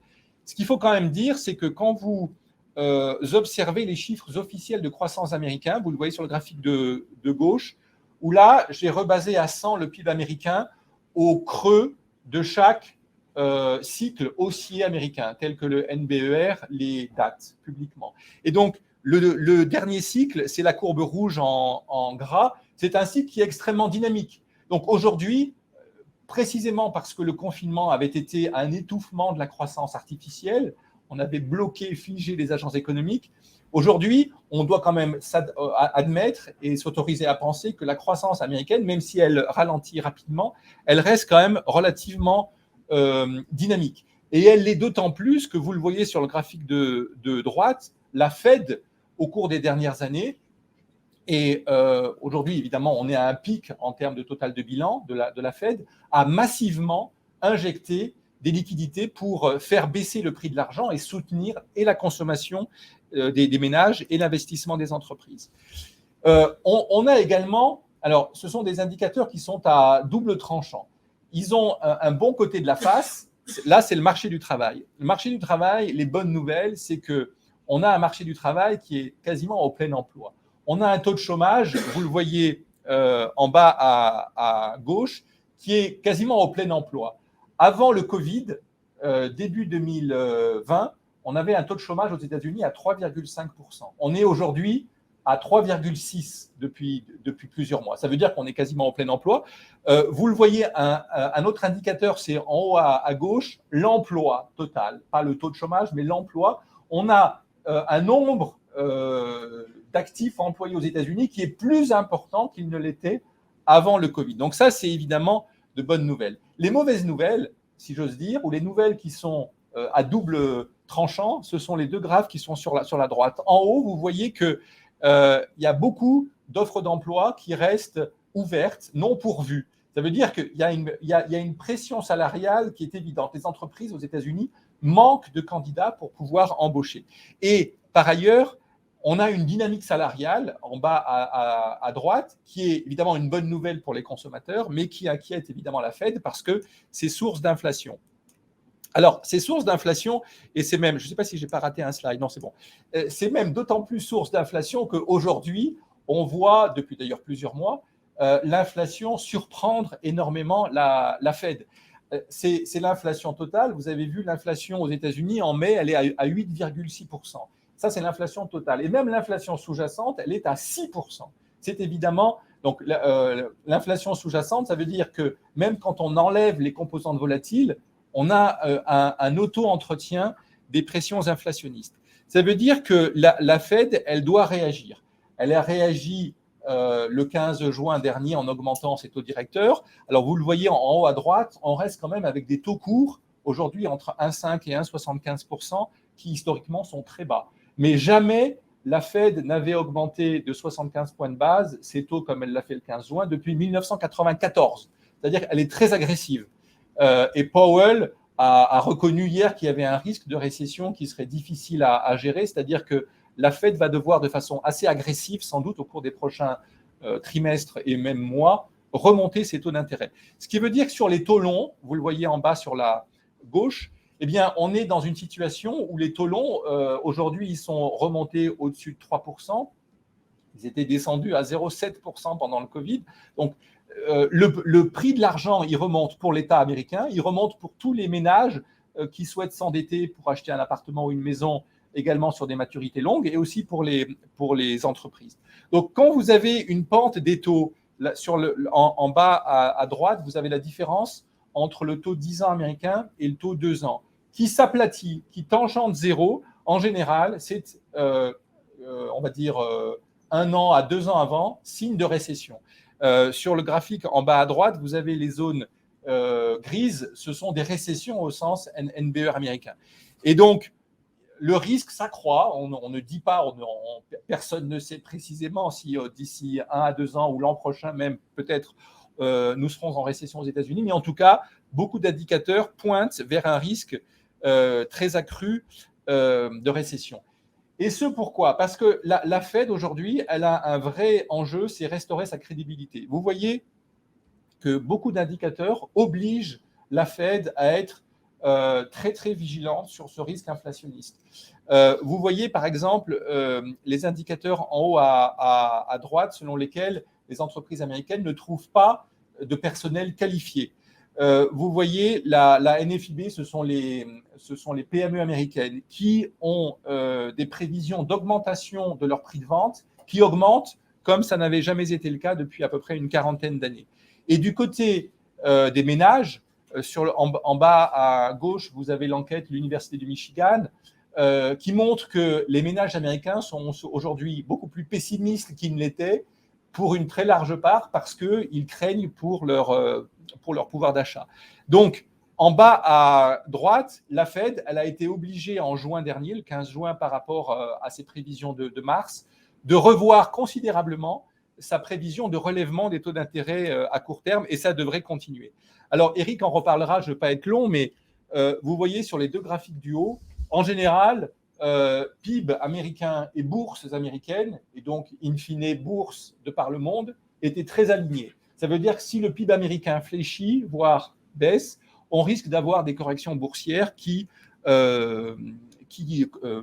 Ce qu'il faut quand même dire, c'est que quand vous observez les chiffres officiels de croissance américains, vous le voyez sur le graphique de gauche, où là, j'ai rebasé à 100 le PIB américain au creux de chaque cycle haussier américain, tel que le NBER les date publiquement. Et donc, le dernier cycle, c'est la courbe rouge en gras. C'est un cycle qui est extrêmement dynamique. Donc aujourd'hui, précisément parce que le confinement avait été un étouffement de la croissance artificielle, on avait bloqué, figé les agences économiques. Aujourd'hui, on doit quand même admettre et s'autoriser à penser que la croissance américaine, même si elle ralentit rapidement, elle reste quand même relativement dynamique. Et elle l'est d'autant plus que vous le voyez sur le graphique de droite, la Fed, au cours des dernières années, et aujourd'hui, évidemment, on est à un pic en termes de total de bilan de la Fed, a massivement injecté des liquidités pour faire baisser le prix de l'argent et soutenir et la consommation des ménages et l'investissement des entreprises. On a également, alors ce sont des indicateurs qui sont à double tranchant. Ils ont un bon côté de la face. Là, c'est le marché du travail. Le marché du travail, les bonnes nouvelles, c'est qu'on a un marché du travail qui est quasiment au plein emploi. On a un taux de chômage, vous le voyez en bas à gauche, qui est quasiment au plein emploi. Avant le Covid, début 2020, on avait un taux de chômage aux États-Unis à 3,5%. On est aujourd'hui à 3,6% depuis plusieurs mois. Ça veut dire qu'on est quasiment au plein emploi. Vous le voyez, un autre indicateur, c'est en haut à gauche, l'emploi total. Pas le taux de chômage, mais l'emploi. On a un nombre d'actifs employés aux États-Unis qui est plus important qu'il ne l'était avant le Covid. Donc ça, c'est évidemment de bonnes nouvelles. Les mauvaises nouvelles, si j'ose dire, ou les nouvelles qui sont à double tranchant, ce sont les deux graphes qui sont sur la droite. En haut, vous voyez qu'il y a beaucoup d'offres d'emploi qui restent ouvertes, non pourvues. Ça veut dire qu'il y a une pression salariale qui est évidente. Les entreprises aux États-Unis manquent de candidats pour pouvoir embaucher. Et par ailleurs, on a une dynamique salariale en bas à droite qui est évidemment une bonne nouvelle pour les consommateurs, mais qui inquiète évidemment la Fed parce que c'est source d'inflation. Alors, ces sources d'inflation, et c'est même, je ne sais pas si je n'ai pas raté un slide, non, c'est bon, c'est même d'autant plus source d'inflation qu'aujourd'hui, on voit, depuis d'ailleurs plusieurs mois, l'inflation surprendre énormément la Fed. C'est l'inflation totale. Vous avez vu l'inflation aux États-Unis en mai, elle est à 8,6%. Ça, c'est l'inflation totale. Et même l'inflation sous-jacente, elle est à 6%. C'est évidemment, donc l'inflation sous-jacente, ça veut dire que même quand on enlève les composantes volatiles, on a un auto-entretien des pressions inflationnistes. Ça veut dire que la Fed, elle doit réagir. Elle a réagi le 15 juin dernier en augmentant ses taux directeurs. Alors, vous le voyez en haut à droite, on reste quand même avec des taux courts, aujourd'hui entre 1,5 et 1,75%, qui historiquement sont très bas. Mais jamais la Fed n'avait augmenté de 75 points de base ses taux comme elle l'a fait le 15 juin depuis 1994. C'est-à-dire qu'elle est très agressive. Et Powell a reconnu hier qu'il y avait un risque de récession qui serait difficile à gérer, c'est-à-dire que la Fed va devoir de façon assez agressive, sans doute au cours des prochains trimestres et même mois, remonter ses taux d'intérêt. Ce qui veut dire que sur les taux longs, vous le voyez en bas sur la gauche, eh bien, on est dans une situation où les taux longs, aujourd'hui, ils sont remontés au-dessus de 3%. Ils étaient descendus à 0,7% pendant le Covid. Donc, le prix de l'argent, il remonte pour l'État américain, il remonte pour tous les ménages qui souhaitent s'endetter pour acheter un appartement ou une maison, également sur des maturités longues, et aussi pour les entreprises. Donc, quand vous avez une pente des taux, là, en bas à droite, vous avez la différence entre le taux 10 ans américain et le taux 2 ans, qui s'aplatit, qui tangente zéro. En général, c'est, on va dire, 1 an à 2 ans avant, signe de récession. Sur le graphique en bas à droite, vous avez les zones grises, ce sont des récessions au sens NBER américain. Et donc, le risque s'accroît, on ne dit pas, personne ne sait précisément si d'ici 1 à 2 ans ou l'an prochain même, peut-être, nous serons en récession aux États-Unis, mais en tout cas, beaucoup d'indicateurs pointent vers un risque très accru de récession. Et ce pourquoi ? Parce que la Fed aujourd'hui, elle a un vrai enjeu, c'est restaurer sa crédibilité. Vous voyez que beaucoup d'indicateurs obligent la Fed à être très très vigilante sur ce risque inflationniste. Vous voyez par exemple les indicateurs en haut à droite selon lesquels les entreprises américaines ne trouvent pas de personnel qualifié. Vous voyez la NFIB, ce sont les PME américaines qui ont des prévisions d'augmentation de leur prix de vente qui augmentent comme ça n'avait jamais été le cas depuis à peu près une quarantaine d'années. Et du côté des ménages, en bas à gauche, vous avez l'enquête de l'Université du Michigan qui montre que les ménages américains sont aujourd'hui beaucoup plus pessimistes qu'ils ne l'étaient pour une très large part parce qu'ils craignent pour leur pouvoir d'achat. Donc, en bas à droite, la Fed, elle a été obligée en juin dernier, le 15 juin par rapport à ses prévisions de mars, de revoir considérablement sa prévision de relèvement des taux d'intérêt à court terme et ça devrait continuer. Alors, Eric en reparlera, je ne veux pas être long, mais vous voyez sur les deux graphiques du haut, en général, PIB américain et bourses américaines, et donc, in fine, bourses de par le monde, étaient très alignés. Ça veut dire que si le PIB américain fléchit, voire baisse, on risque d'avoir des corrections boursières qui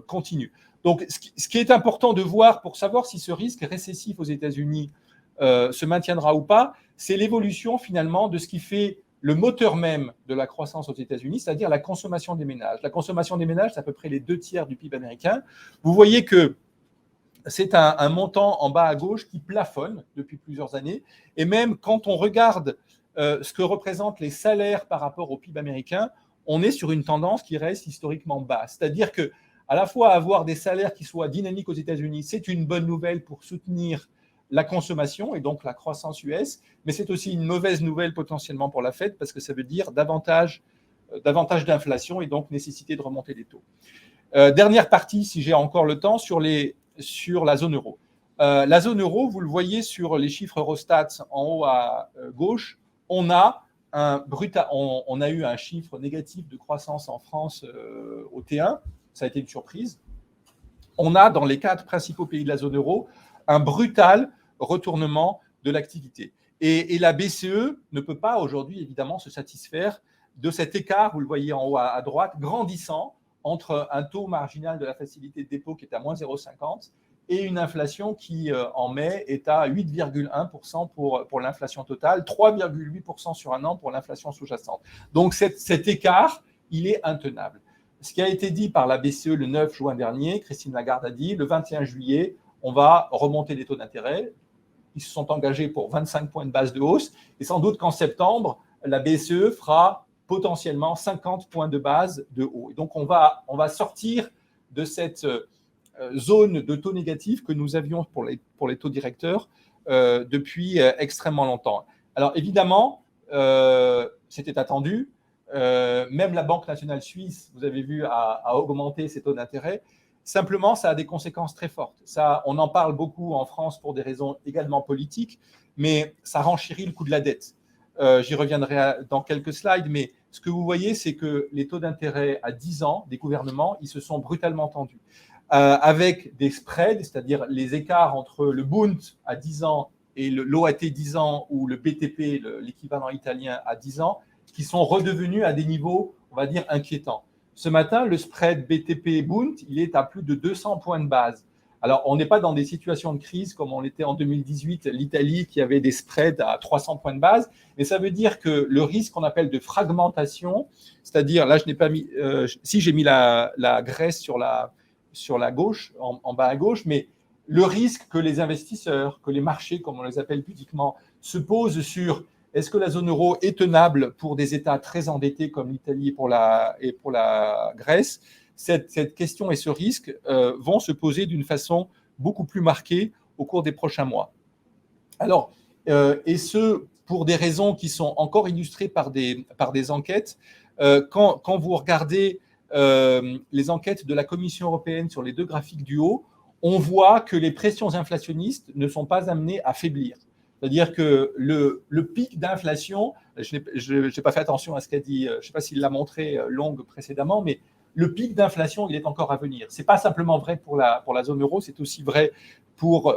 continuent. Donc, ce qui est important de voir pour savoir si ce risque récessif aux États-Unis se maintiendra ou pas, c'est l'évolution finalement de ce qui fait le moteur même de la croissance aux États-Unis, c'est-à-dire la consommation des ménages. La consommation des ménages, c'est à peu près les 2/3 du PIB américain. Vous voyez que c'est un montant en bas à gauche qui plafonne depuis plusieurs années. Et même quand on regarde ce que représentent les salaires par rapport au PIB américain, on est sur une tendance qui reste historiquement basse. C'est-à-dire que à la fois avoir des salaires qui soient dynamiques aux États-Unis, c'est une bonne nouvelle pour soutenir la consommation et donc la croissance US, mais c'est aussi une mauvaise nouvelle potentiellement pour la Fed parce que ça veut dire davantage d'inflation et donc nécessité de remonter les taux. Dernière partie, si j'ai encore le temps, sur la zone euro. La zone euro, vous le voyez sur les chiffres Eurostat en haut à gauche, on a eu un chiffre négatif de croissance en France au T1, ça a été une surprise. On a dans les 4 principaux pays de la zone euro un brutal retournement de l'activité. Et la BCE ne peut pas aujourd'hui évidemment se satisfaire de cet écart, vous le voyez en haut à droite, grandissant entre un taux marginal de la facilité de dépôt qui est à moins 0,50 et une inflation qui, en mai, est à 8,1% pour l'inflation totale, 3,8% sur un an pour l'inflation sous-jacente. Donc cet écart, il est intenable. Ce qui a été dit par la BCE le 9 juin dernier, Christine Lagarde a dit, le 21 juillet, on va remonter les taux d'intérêt. Ils se sont engagés pour 25 points de base de hausse. Et sans doute qu'en septembre, la BCE fera potentiellement 50 points de base de haut. Et donc, on va sortir de cette zone de taux négatifs que nous avions pour les taux directeurs depuis extrêmement longtemps. Alors évidemment, c'était attendu. Même la Banque nationale suisse, vous avez vu, a augmenté ses taux d'intérêt. Simplement, ça a des conséquences très fortes. Ça, on en parle beaucoup en France pour des raisons également politiques, mais ça renchérit le coût de la dette. J'y reviendrai dans quelques slides, mais ce que vous voyez, c'est que les taux d'intérêt à 10 ans des gouvernements, ils se sont brutalement tendus. Avec des spreads, c'est-à-dire les écarts entre le Bund à 10 ans et l'OAT 10 ans ou le BTP, l'équivalent italien à 10 ans, qui sont redevenus à des niveaux, on va dire, inquiétants. Ce matin, le spread BTP-Bund, il est à plus de 200 points de base. Alors, on n'est pas dans des situations de crise comme on était en 2018, l'Italie qui avait des spreads à 300 points de base, mais ça veut dire que le risque qu'on appelle de fragmentation, c'est-à-dire, là, je n'ai pas mis, si j'ai mis la Grèce sur la gauche, en bas à gauche, mais le risque que les investisseurs, que les marchés, comme on les appelle pudiquement, se posent sur est-ce que la zone euro est tenable pour des États très endettés comme l'Italie et pour la Grèce? Cette question et ce risque vont se poser d'une façon beaucoup plus marquée au cours des prochains mois. Alors, et ce, pour des raisons qui sont encore illustrées par des enquêtes. Quand vous regardez les enquêtes de la Commission européenne sur les deux graphiques du haut, on voit que les pressions inflationnistes ne sont pas amenées à faiblir. C'est-à-dire que le pic d'inflation, je n'ai pas fait attention à ce qu'a dit, je ne sais pas s'il l'a montré Long précédemment, mais le pic d'inflation, il est encore à venir. Ce n'est pas simplement vrai pour la zone euro, c'est aussi vrai pour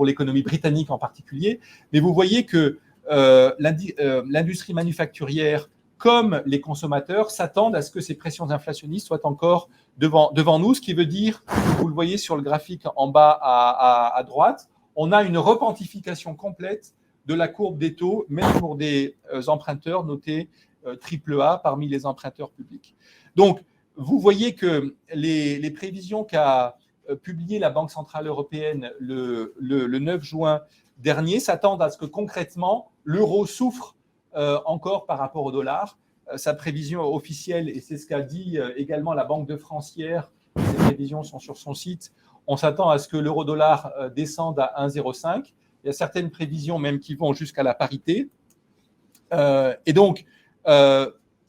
l'économie britannique en particulier. Mais vous voyez que l'industrie manufacturière, comme les consommateurs, s'attendent à ce que ces pressions inflationnistes soient encore devant nous, ce qui veut dire, vous le voyez sur le graphique en bas à droite, on a une repentification complète de la courbe des taux, même pour des emprunteurs notés AAA parmi les emprunteurs publics. Donc, vous voyez que les prévisions qu'a publiées la Banque centrale européenne le 9 juin dernier s'attendent à ce que concrètement, l'euro souffre encore par rapport au dollar. Sa prévision officielle, et c'est ce qu'a dit également la Banque de France hier, ces prévisions sont sur son site, on s'attend à ce que l'euro-dollar descende à 1,05. Il y a certaines prévisions même qui vont jusqu'à la parité. Et donc,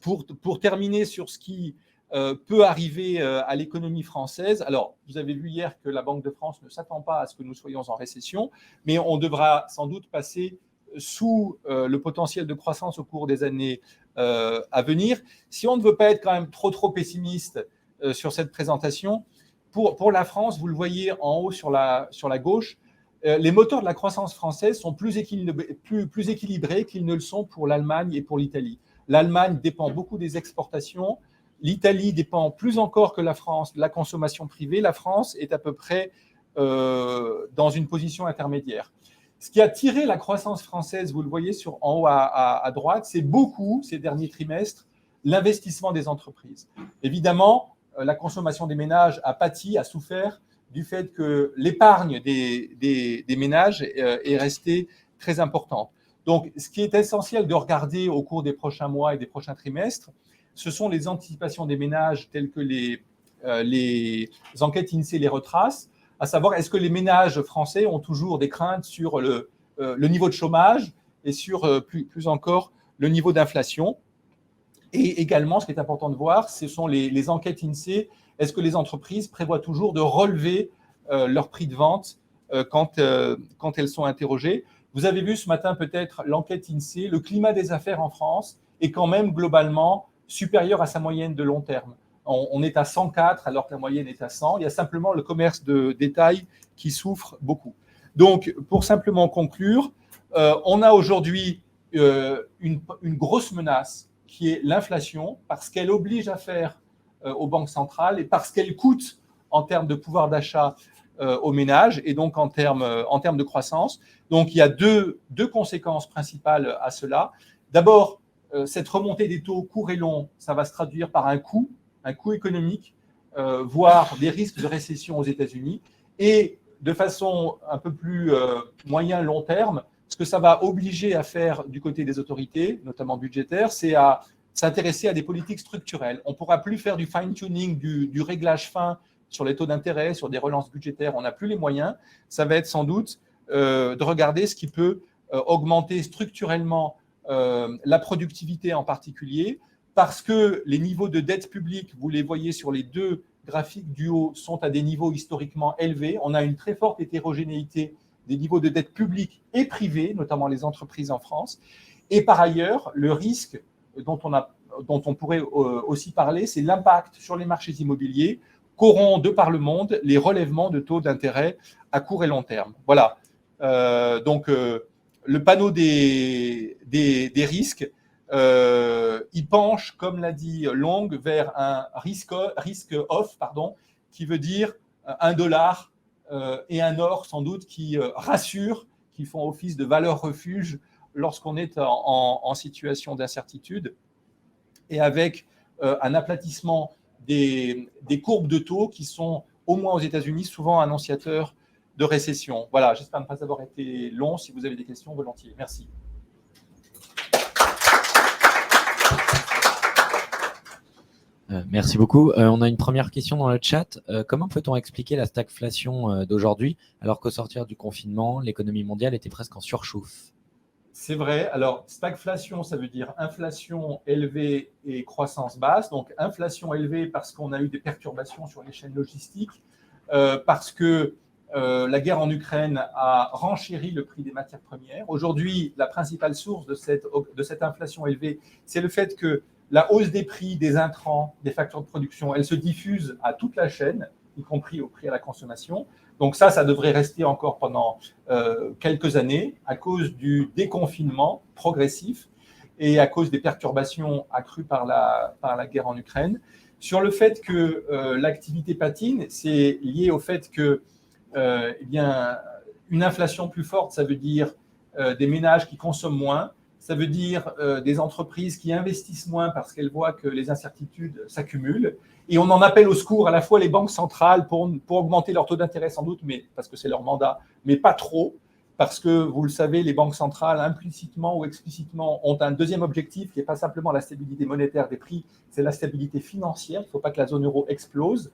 pour terminer sur ce qui peut arriver à l'économie française, alors, vous avez vu hier que la Banque de France ne s'attend pas à ce que nous soyons en récession, mais on devra sans doute passer sous le potentiel de croissance au cours des années à venir. Si on ne veut pas être quand même trop pessimiste sur cette présentation, pour la France, vous le voyez en haut sur la gauche, les moteurs de la croissance française sont plus équilibrés qu'ils ne le sont pour l'Allemagne et pour l'Italie. L'Allemagne dépend beaucoup des exportations, l'Italie dépend plus encore que la France de la consommation privée, la France est à peu près dans une position intermédiaire. Ce qui a tiré la croissance française, vous le voyez en haut à droite, c'est beaucoup, ces derniers trimestres, l'investissement des entreprises. Évidemment, la consommation des ménages a pâti, a souffert du fait que l'épargne des ménages est restée très importante. Donc, ce qui est essentiel de regarder au cours des prochains mois et des prochains trimestres, ce sont les anticipations des ménages telles que les enquêtes INSEE les retracent, à savoir est-ce que les ménages français ont toujours des craintes sur le niveau de chômage et sur plus encore le niveau d'inflation. Et également, ce qui est important de voir, ce sont les enquêtes INSEE. Est-ce que les entreprises prévoient toujours de relever leur prix de vente quand elles sont interrogées? Vous avez vu ce matin peut-être l'enquête INSEE, le climat des affaires en France est quand même globalement supérieur à sa moyenne de long terme. On est à 104 alors que la moyenne est à 100. Il y a simplement le commerce de détail qui souffre beaucoup. Donc, pour simplement conclure, on a aujourd'hui une grosse menace qui est l'inflation, parce qu'elle oblige à faire aux banques centrales et parce qu'elle coûte en termes de pouvoir d'achat aux ménages et donc en termes de croissance. Donc, il y a deux conséquences principales à cela. D'abord, cette remontée des taux courts et longs, ça va se traduire par un coût économique, voire des risques de récession aux États-Unis. Et de façon un peu plus moyen-long terme, ce que ça va obliger à faire du côté des autorités, notamment budgétaires, c'est à s'intéresser à des politiques structurelles. On ne pourra plus faire du fine-tuning, du réglage fin sur les taux d'intérêt, sur des relances budgétaires. On n'a plus les moyens. Ça va être sans doute de regarder ce qui peut augmenter structurellement la productivité en particulier, parce que les niveaux de dette publique, vous les voyez sur les deux graphiques du haut, sont à des niveaux historiquement élevés. On a une très forte hétérogénéité des niveaux de dette publique et privée, notamment les entreprises en France. Et par ailleurs, le risque dont on pourrait aussi parler, c'est l'impact sur les marchés immobiliers qu'auront de par le monde les relèvements de taux d'intérêt à court et long terme. Voilà. Donc, le panneau des risques, il penche, comme l'a dit Long, vers un risk off, qui veut dire $1 et un or sans doute qui rassurent, qui font office de valeur refuge lorsqu'on est en situation d'incertitude, et avec un aplatissement des courbes de taux qui sont, au moins aux États-Unis, souvent annonciateurs de récession. Voilà, j'espère ne pas avoir été long. Si vous avez des questions, volontiers. Merci. Merci beaucoup. On a une première question dans le chat. Comment peut-on expliquer la stagflation d'aujourd'hui, alors qu'au sortir du confinement, l'économie mondiale était presque en surchauffe? C'est vrai. Alors, stagflation, ça veut dire inflation élevée et croissance basse. Donc, inflation élevée parce qu'on a eu des perturbations sur les chaînes logistiques, parce que la guerre en Ukraine a renchéri le prix des matières premières. Aujourd'hui, la principale source de cette inflation élevée, c'est le fait que la hausse des prix des intrants, des facteurs de production, elle se diffuse à toute la chaîne, y compris au prix à la consommation. Donc ça devrait rester encore pendant quelques années à cause du déconfinement progressif et à cause des perturbations accrues par la guerre en Ukraine. Sur le fait que l'activité patine, c'est lié au fait que une inflation plus forte, ça veut dire des ménages qui consomment moins, ça veut dire des entreprises qui investissent moins parce qu'elles voient que les incertitudes s'accumulent. Et on en appelle au secours à la fois les banques centrales pour augmenter leur taux d'intérêt sans doute, mais parce que c'est leur mandat, mais pas trop, parce que vous le savez, les banques centrales, implicitement ou explicitement, ont un deuxième objectif qui n'est pas simplement la stabilité monétaire des prix, c'est la stabilité financière. Il ne faut pas que la zone euro explose.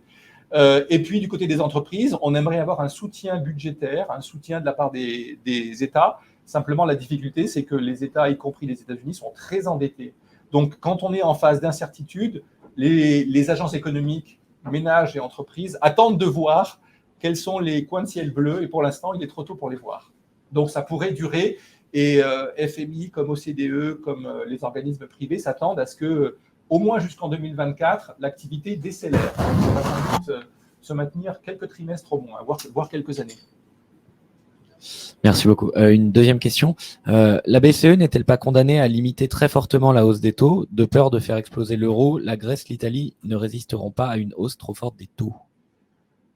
Et puis, du côté des entreprises, on aimerait avoir un soutien budgétaire, un soutien de la part des États. Simplement, la difficulté, c'est que les États, y compris les États-Unis, sont très endettés. Donc, quand on est en phase d'incertitude, les agences économiques, ménages et entreprises attendent de voir quels sont les coins de ciel bleu. Et pour l'instant, il est trop tôt pour les voir. Donc, ça pourrait durer. Et FMI, comme OCDE, comme les organismes privés, s'attendent à ce que, au moins jusqu'en 2024, l'activité décélère. Ça va sans doute se maintenir quelques trimestres au moins, voire quelques années. Merci beaucoup. Une deuxième question. La BCE n'est-elle pas condamnée à limiter très fortement la hausse des taux, de peur de faire exploser l'euro? La Grèce, l'Italie ne résisteront pas à une hausse trop forte des taux?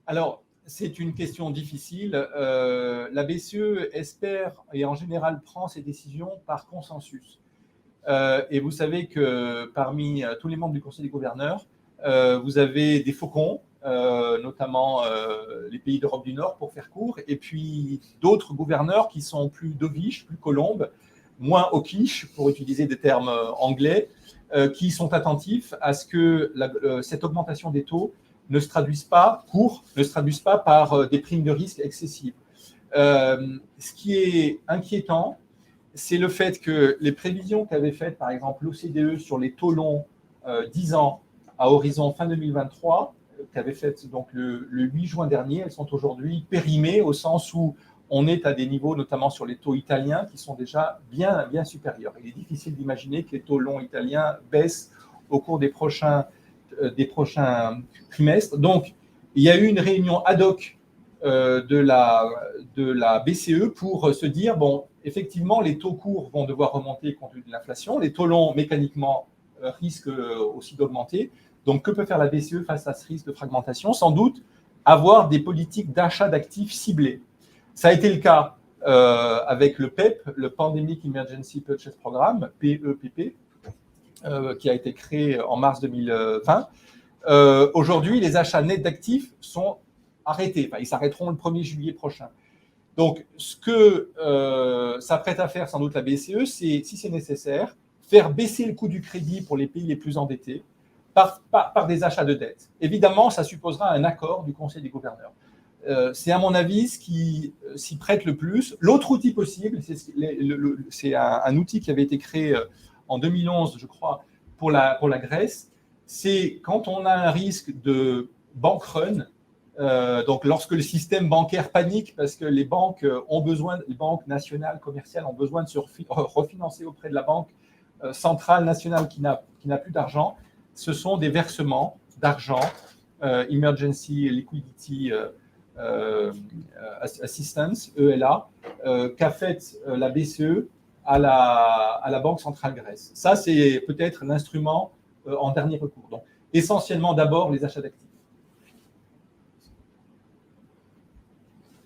Alors, c'est une question difficile. La BCE espère et en général prend ses décisions par consensus. Et vous savez que parmi tous les membres du Conseil des gouverneurs, vous avez des faucons, notamment les pays d'Europe du Nord, pour faire court, et puis d'autres gouverneurs qui sont plus dovish, plus colombes, moins hawkish, pour utiliser des termes anglais, qui sont attentifs à ce que cette augmentation des taux ne se traduise pas par des primes de risque excessives. Ce qui est inquiétant, c'est le fait que les prévisions qu'avait faites, par exemple, l'OCDE sur les taux longs 10 ans à horizon fin 2023, qu'avait faites donc le 8 juin dernier, elles sont aujourd'hui périmées au sens où on est à des niveaux, notamment sur les taux italiens, qui sont déjà bien, bien supérieurs. Il est difficile d'imaginer que les taux longs italiens baissent au cours des prochains trimestres. Donc, il y a eu une réunion ad hoc de la BCE pour se dire, bon, effectivement, les taux courts vont devoir remonter compte tenu de l'inflation, les taux longs, mécaniquement, risquent aussi d'augmenter. Donc, que peut faire la BCE face à ce risque de fragmentation? Sans doute avoir des politiques d'achat d'actifs ciblées. Ça a été le cas avec le PEP, le Pandemic Emergency Purchase Programme, PEPP, qui a été créé en mars 2020. Aujourd'hui, les achats nets d'actifs sont arrêtés. Enfin, ils s'arrêteront le 1er juillet prochain. Donc, ce que s'apprête à faire sans doute la BCE, c'est, si c'est nécessaire, faire baisser le coût du crédit pour les pays les plus endettés par des achats de dette. Évidemment, ça supposera un accord du Conseil des gouverneurs. C'est à mon avis ce qui s'y prête le plus. L'autre outil possible, c'est un outil qui avait été créé en 2011, je crois, pour la Grèce. C'est quand on a un risque de bank run, donc lorsque le système bancaire panique parce que les banques nationales, commerciales ont besoin de se refinancer auprès de la banque centrale nationale qui n'a plus d'argent, ce sont des versements d'argent, Emergency Liquidity Assistance, ELA, qu'a fait la BCE à la Banque centrale grecque. Ça, c'est peut-être l'instrument en dernier recours. Donc, essentiellement, d'abord, les achats d'actifs.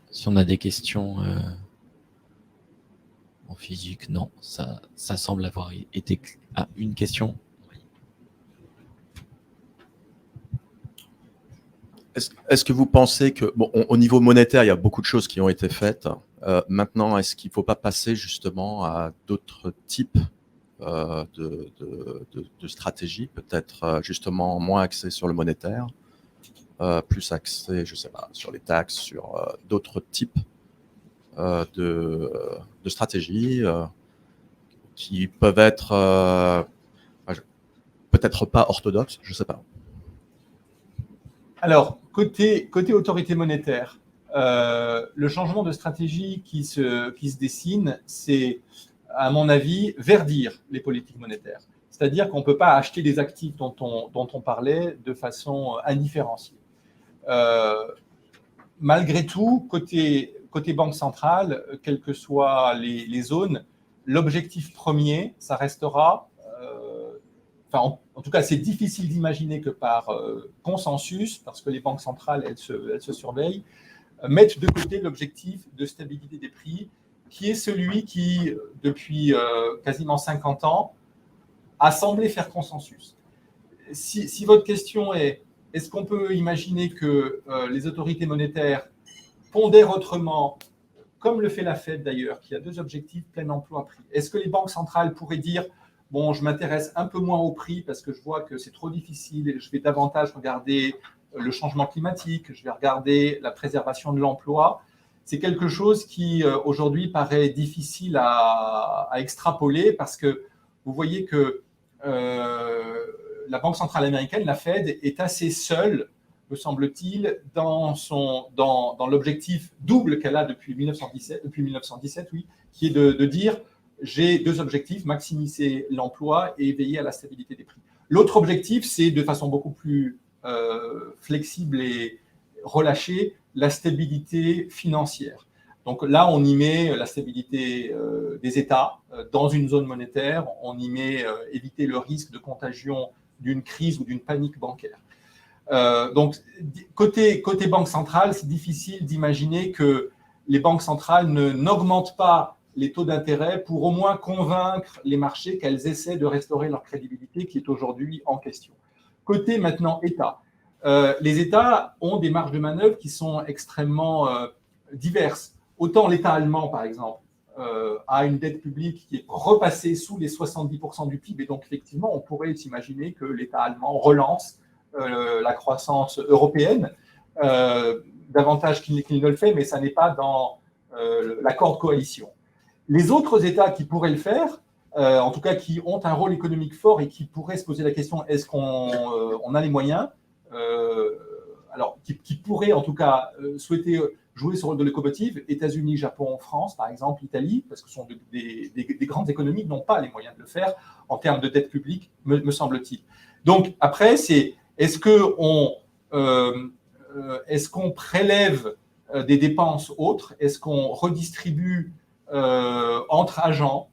Si on a des questions en physique, non, ça semble avoir été... Ah, une question. Est-ce que vous pensez que, bon, au niveau monétaire, il y a beaucoup de choses qui ont été faites. Maintenant, est-ce qu'il ne faut pas passer justement à d'autres types de stratégies, peut-être justement moins axées sur le monétaire, plus axées, je ne sais pas, sur les taxes, sur d'autres types de stratégies qui peuvent être peut-être pas orthodoxes, je ne sais pas. Alors, côté autorité monétaire, le changement de stratégie qui se dessine, c'est, à mon avis, verdir les politiques monétaires. C'est-à-dire qu'on ne peut pas acheter des actifs dont on parlait de façon indifférenciée. Malgré tout, côté banque centrale, quelles que soient les zones, l'objectif premier, ça restera... En tout cas, c'est difficile d'imaginer que par consensus, parce que les banques centrales, elles se surveillent, mettent de côté l'objectif de stabilité des prix, qui est celui qui, depuis quasiment 50 ans, a semblé faire consensus. Si votre question est, est-ce qu'on peut imaginer que les autorités monétaires pondèrent autrement, comme le fait la Fed d'ailleurs, qui a deux objectifs, plein emploi-prix? Est-ce que les banques centrales pourraient dire bon, je m'intéresse un peu moins au prix parce que je vois que c'est trop difficile et je vais davantage regarder le changement climatique, je vais regarder la préservation de l'emploi. C'est quelque chose qui, aujourd'hui, paraît difficile à extrapoler parce que vous voyez que la Banque centrale américaine, la Fed, est assez seule, me semble-t-il, dans l'objectif double qu'elle a depuis 1917, oui, qui est de dire j'ai deux objectifs, maximiser l'emploi et veiller à la stabilité des prix. L'autre objectif, c'est de façon beaucoup plus flexible et relâchée, la stabilité financière. Donc là, on y met la stabilité des États dans une zone monétaire, on y met éviter le risque de contagion d'une crise ou d'une panique bancaire. Donc, côté banque centrale, c'est difficile d'imaginer que les banques centrales n'augmentent pas les taux d'intérêt pour au moins convaincre les marchés qu'elles essaient de restaurer leur crédibilité qui est aujourd'hui en question. Côté maintenant État, les États ont des marges de manœuvre qui sont extrêmement diverses. Autant l'État allemand, par exemple, a une dette publique qui est repassée sous les 70% du PIB, et donc effectivement, on pourrait s'imaginer que l'État allemand relance la croissance européenne, davantage qu'il ne le fait, mais ça n'est pas dans l'accord de coalition. Les autres États qui pourraient le faire, en tout cas qui ont un rôle économique fort et qui pourraient se poser la question est-ce qu'on a les moyens, alors qui pourraient en tout cas souhaiter jouer ce rôle de locomotive, États-Unis, Japon, France par exemple, Italie, parce que ce sont des grandes économies qui n'ont pas les moyens de le faire en termes de dette publique, me semble-t-il. Donc après, c'est est-ce qu'on prélève des dépenses autres? Est-ce qu'on redistribue entre agents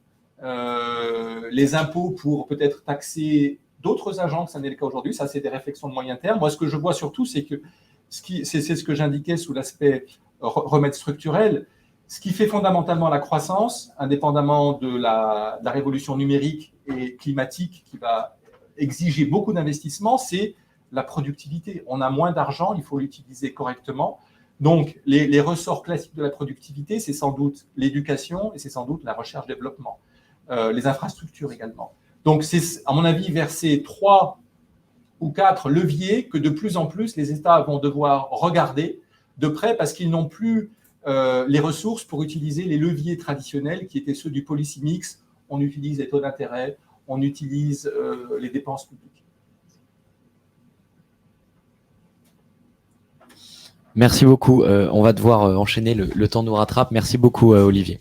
les impôts pour peut-être taxer d'autres agents, que ça n'est le cas aujourd'hui? Ça, c'est des réflexions de moyen terme. Moi, ce que je vois surtout, c'est que c'est ce que j'indiquais sous l'aspect remède structurel. Ce qui fait fondamentalement la croissance, indépendamment de la révolution numérique et climatique qui va exiger beaucoup d'investissements, c'est la productivité. On a moins d'argent, il faut l'utiliser correctement. Donc, les ressorts classiques de la productivité, c'est sans doute l'éducation et c'est sans doute la recherche-développement, les infrastructures également. Donc, c'est, à mon avis, vers ces 3 ou 4 leviers que de plus en plus les États vont devoir regarder de près parce qu'ils n'ont plus les ressources pour utiliser les leviers traditionnels qui étaient ceux du policy mix. On utilise les taux d'intérêt, on utilise les dépenses publiques. Merci beaucoup. On va devoir enchaîner, le temps nous rattrape. Merci beaucoup, Olivier.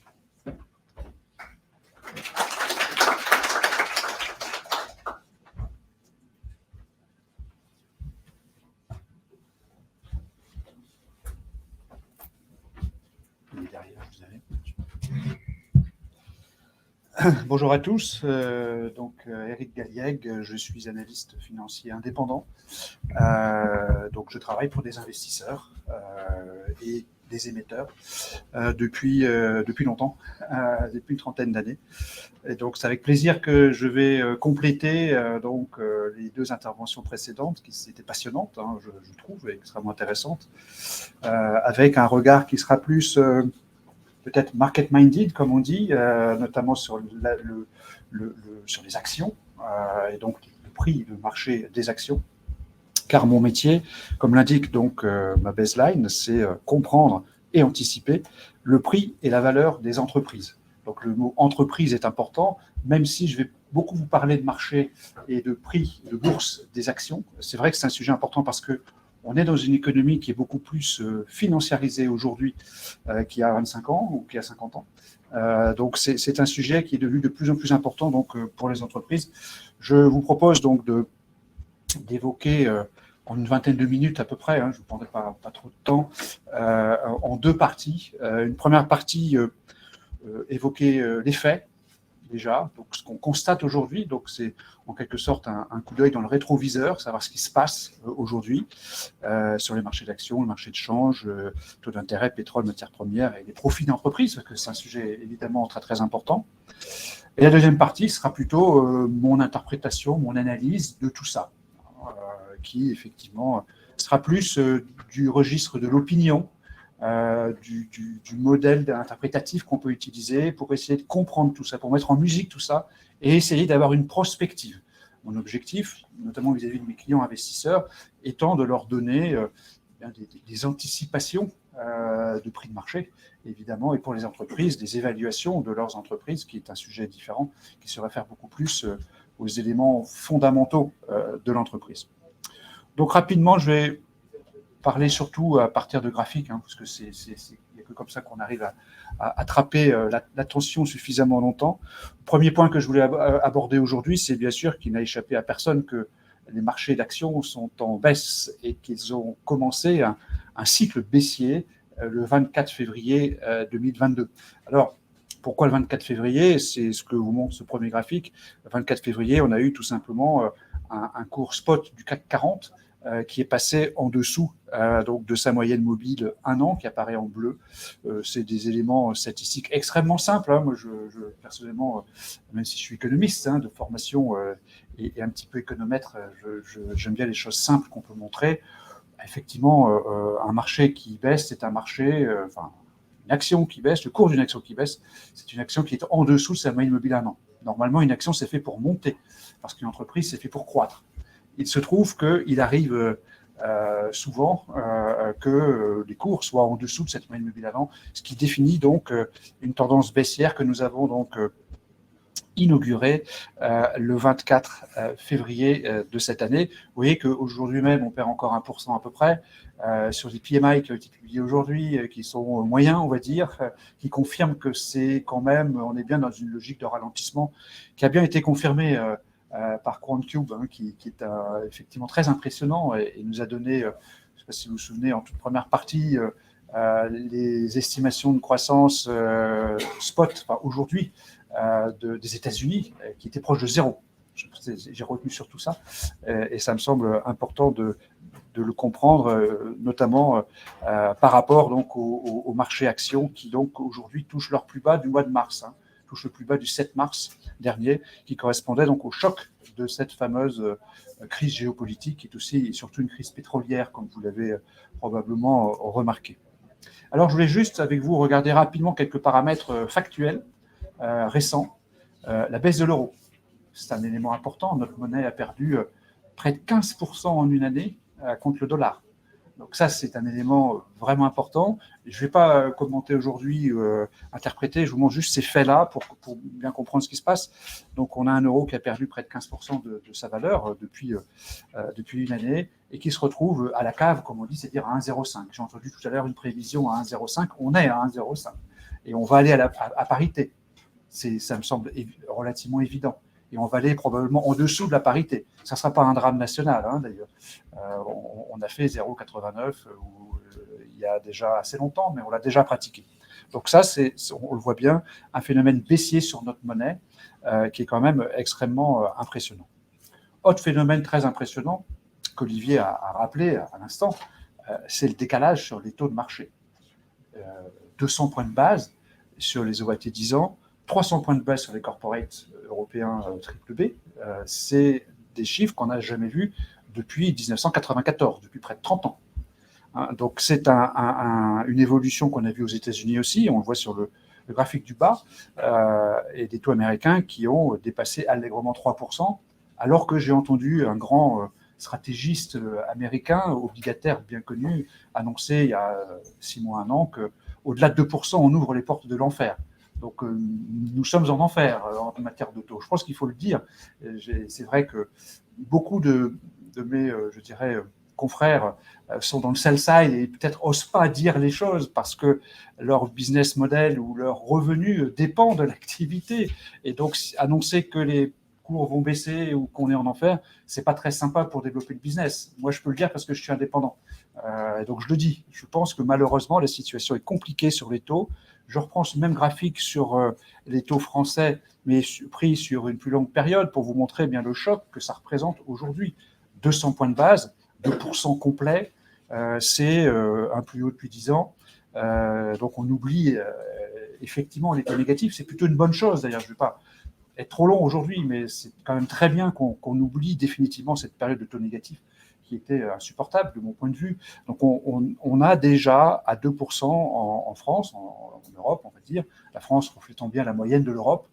Bonjour à tous, Eric Galliègue, je suis analyste financier indépendant. Donc je travaille pour des investisseurs et des émetteurs depuis longtemps, depuis une trentaine d'années. Et donc c'est avec plaisir que je vais compléter les deux interventions précédentes qui étaient passionnantes, hein, je trouve, et extrêmement intéressantes, avec un regard qui sera plus peut-être market-minded, comme on dit, notamment sur les actions, et donc le prix de marché des actions. Car mon métier, comme l'indique donc ma baseline, c'est comprendre et anticiper le prix et la valeur des entreprises. Donc le mot entreprise est important, même si je vais beaucoup vous parler de marché et de prix de bourse des actions. C'est vrai que c'est un sujet important parce que on est dans une économie qui est beaucoup plus financiarisée aujourd'hui qu'il y a 25 ans ou qu'il y a 50 ans. Donc, c'est un sujet qui est devenu de plus en plus important donc, pour les entreprises. Je vous propose donc d'évoquer en une vingtaine de minutes à peu près, hein, je ne vous prendrai pas trop de temps, en deux parties. Une première partie, évoquer les faits, déjà, donc ce qu'on constate aujourd'hui, donc c'est en quelque sorte un coup d'œil dans le rétroviseur, savoir ce qui se passe aujourd'hui sur les marchés d'actions, le marché de change, taux d'intérêt, pétrole, matières premières et les profits d'entreprise, parce que c'est un sujet évidemment très très important. Et la deuxième partie sera plutôt mon interprétation, mon analyse de tout ça, qui effectivement sera plus du registre de l'opinion, du modèle interprétatif qu'on peut utiliser pour essayer de comprendre tout ça, pour mettre en musique tout ça et essayer d'avoir une prospective. Mon objectif, notamment vis-à-vis de mes clients investisseurs, étant de leur donner des anticipations de prix de marché, évidemment, et pour les entreprises, des évaluations de leurs entreprises, qui est un sujet différent, qui se réfère beaucoup plus aux éléments fondamentaux de l'entreprise. Donc rapidement, je vais parler surtout à partir de graphiques, hein, parce que il n'y a que comme ça qu'on arrive à attraper l'attention suffisamment longtemps. Le premier point que je voulais aborder aujourd'hui, c'est bien sûr qu'il n'a échappé à personne que les marchés d'actions sont en baisse et qu'ils ont commencé un cycle baissier le 24 février 2022. Alors, pourquoi le 24 février? C'est ce que vous montre ce premier graphique. Le 24 février, on a eu tout simplement un cours spot du CAC 40 qui est passé en dessous donc de sa moyenne mobile 1 an, qui apparaît en bleu. C'est des éléments statistiques extrêmement simples. Hein. Moi, personnellement, même si je suis économiste de formation et un petit peu économètre, j'aime bien les choses simples qu'on peut montrer. Effectivement, un marché qui baisse, c'est un marché, une action qui baisse, le cours d'une action qui baisse, c'est une action qui est en dessous de sa moyenne mobile 1 an. Normalement, une action, c'est fait pour monter, parce qu'une entreprise, c'est fait pour croître. Il se trouve qu'il arrive souvent que les cours soient en dessous de cette moyenne mobile avant, ce qui définit donc une tendance baissière que nous avons donc inaugurée le 24 février de cette année. Vous voyez qu'aujourd'hui même, on perd encore 1% à peu près sur les PMI qui ont été publiés aujourd'hui, qui sont moyens, on va dire, qui confirment que c'est quand même, on est bien dans une logique de ralentissement qui a bien été confirmée par QuantCube, qui est effectivement très impressionnant et nous a donné, je ne sais pas si vous vous souvenez, en toute première partie, les estimations de croissance spot, aujourd'hui, des États-Unis, qui étaient proches de zéro. J'ai retenu surtout ça, et ça me semble important de le comprendre, notamment par rapport donc, au marché actions qui donc aujourd'hui touchent leur plus bas du mois de mars, touchent le plus bas du 7 mars dernier, qui correspondait donc au choc de cette fameuse crise géopolitique, qui est aussi et surtout une crise pétrolière, comme vous l'avez probablement remarqué. Alors, je voulais juste, avec vous, regarder rapidement quelques paramètres factuels récents. La baisse de l'euro, c'est un élément important. Notre monnaie a perdu près de 15% en une année contre le dollar. Donc ça, c'est un élément vraiment important. Je ne vais pas commenter aujourd'hui, interpréter, je vous montre juste ces faits-là pour bien comprendre ce qui se passe. Donc on a un euro qui a perdu près de 15% de sa valeur depuis une année et qui se retrouve à la cave, comme on dit, c'est-à-dire à 1,05. J'ai entendu tout à l'heure une prévision à 1,05, on est à 1,05 et on va aller à parité. Ça me semble relativement évident. Et on va aller probablement en dessous de la parité. Ça ne sera pas un drame national, hein, d'ailleurs. On a fait 0,89 il y a déjà assez longtemps, mais on l'a déjà pratiqué. Donc ça, on le voit bien, un phénomène baissier sur notre monnaie qui est quand même extrêmement impressionnant. Autre phénomène très impressionnant qu'Olivier a rappelé à l'instant, c'est le décalage sur les taux de marché. 200 points de base sur les OAT 10 ans, 300 points de base sur les corporates européens triple B, c'est des chiffres qu'on n'a jamais vus depuis 1994, depuis près de 30 ans. Donc c'est une évolution qu'on a vue aux États-Unis aussi, on le voit sur le graphique du bas, et des taux américains qui ont dépassé allègrement 3%, alors que j'ai entendu un grand stratégiste américain, obligataire bien connu, annoncer il y a 6 mois, 1 an, qu'au-delà de 2%, on ouvre les portes de l'enfer. Donc, nous sommes en enfer en matière de taux. Je pense qu'il faut le dire. C'est vrai que beaucoup de mes, je dirais, confrères sont dans le sell side et peut-être n'osent pas dire les choses parce que leur business model ou leur revenu dépend de l'activité. Et donc, annoncer que les cours vont baisser ou qu'on est en enfer, c'est pas très sympa pour développer le business. Moi, je peux le dire parce que je suis indépendant. Donc, je le dis. Je pense que malheureusement, la situation est compliquée sur les taux. Je reprends ce même graphique sur les taux français, mais pris sur une plus longue période pour vous montrer bien le choc que ça représente aujourd'hui. 200 points de base, 2% complet, c'est un plus haut depuis 10 ans. Donc on oublie effectivement les taux négatifs. C'est plutôt une bonne chose d'ailleurs. Je ne vais pas être trop long aujourd'hui, mais c'est quand même très bien qu'on oublie définitivement cette période de taux négatifs qui était insupportable de mon point de vue. Donc on a déjà à 2% en France, en Europe, on va dire, la France reflétant bien la moyenne de l'Europe,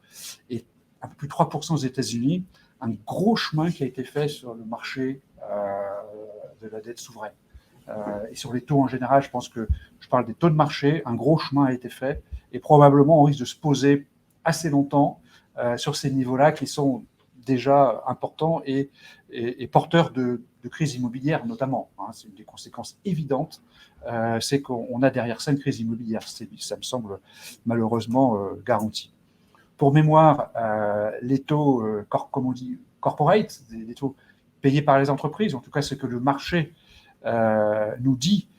et un peu plus de 3% aux États-Unis, un gros chemin qui a été fait sur le marché de la dette souveraine. Et sur les taux en général, je pense que je parle des taux de marché, un gros chemin a été fait, et probablement on risque de se poser assez longtemps sur ces niveaux-là qui sont déjà importants et porteurs de crise immobilière notamment. C'est une des conséquences évidentes, c'est qu'on a derrière ça une crise immobilière. Ça me semble malheureusement garanti. Pour mémoire, les taux, comme on dit, corporate, les taux payés par les entreprises, en tout cas ce que le marché nous dit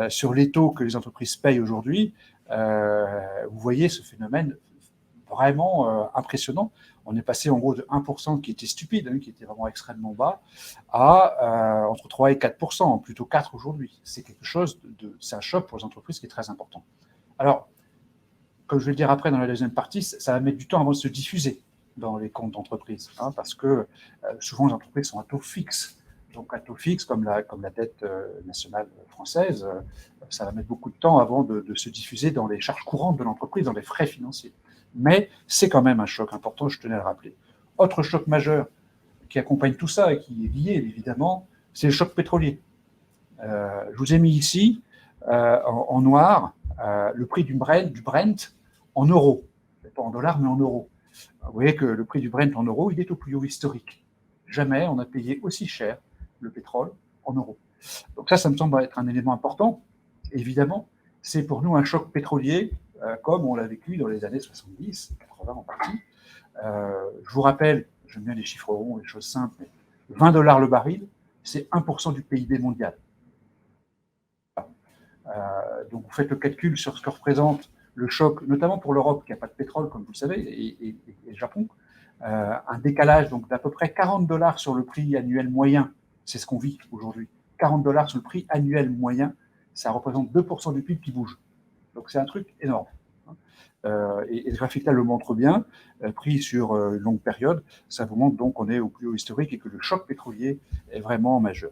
sur les taux que les entreprises payent aujourd'hui, vous voyez ce phénomène vraiment impressionnant. On est passé en gros de 1% qui était stupide, qui était vraiment extrêmement bas, à entre 3 et 4%, plutôt 4 aujourd'hui. C'est quelque chose c'est un choc pour les entreprises qui est très important. Alors, comme je vais le dire après dans la deuxième partie, ça va mettre du temps avant de se diffuser dans les comptes d'entreprise, parce que souvent les entreprises sont à taux fixe. Donc à taux fixe, comme la dette nationale française, ça va mettre beaucoup de temps avant de se diffuser dans les charges courantes de l'entreprise, dans les frais financiers. Mais c'est quand même un choc important, je tenais à le rappeler. Autre choc majeur qui accompagne tout ça et qui est lié évidemment, c'est le choc pétrolier. Je vous ai mis ici en noir le prix du Brent en euros, pas en dollars mais en euros. Vous voyez que le prix du Brent en euros, il est au plus haut historique. Jamais on a payé aussi cher le pétrole en euros. Donc ça me semble être un élément important. Évidemment, c'est pour nous un choc pétrolier comme on l'a vécu dans les années 70, 80 en partie. Je vous rappelle, j'aime bien les chiffres ronds, les choses simples, mais $20 le baril, c'est 1% du PIB mondial. Donc vous faites le calcul sur ce que représente le choc, notamment pour l'Europe qui n'a pas de pétrole, comme vous le savez, et le Japon. Un décalage donc d'à peu près $40 sur le prix annuel moyen, c'est ce qu'on vit aujourd'hui. $40 sur le prix annuel moyen, ça représente 2% du PIB qui bouge. Donc c'est un truc énorme. Et ce graphique-là le montre bien, pris sur une longue période, ça vous montre donc qu'on est au plus haut historique et que le choc pétrolier est vraiment majeur.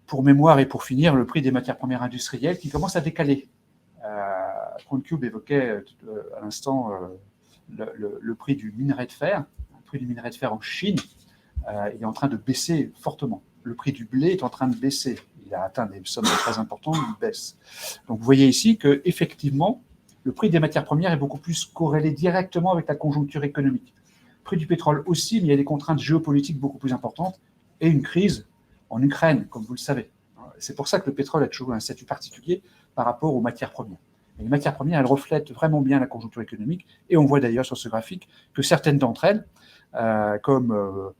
Pour mémoire et pour finir, le prix des matières premières industrielles qui commence à décaler. CoinCube évoquait à l'instant le prix du minerai de fer. Le prix du minerai de fer en Chine est en train de baisser fortement. Le prix du blé est en train de baisser. il a atteint des sommes très importantes, il baisse. Donc vous voyez ici qu'effectivement, le prix des matières premières est beaucoup plus corrélé directement avec la conjoncture économique. Le prix du pétrole aussi, mais il y a des contraintes géopolitiques beaucoup plus importantes et une crise en Ukraine, comme vous le savez. C'est pour ça que le pétrole a toujours un statut particulier par rapport aux matières premières. Et les matières premières, elles reflètent vraiment bien la conjoncture économique, et on voit d'ailleurs sur ce graphique que certaines d'entre elles, comme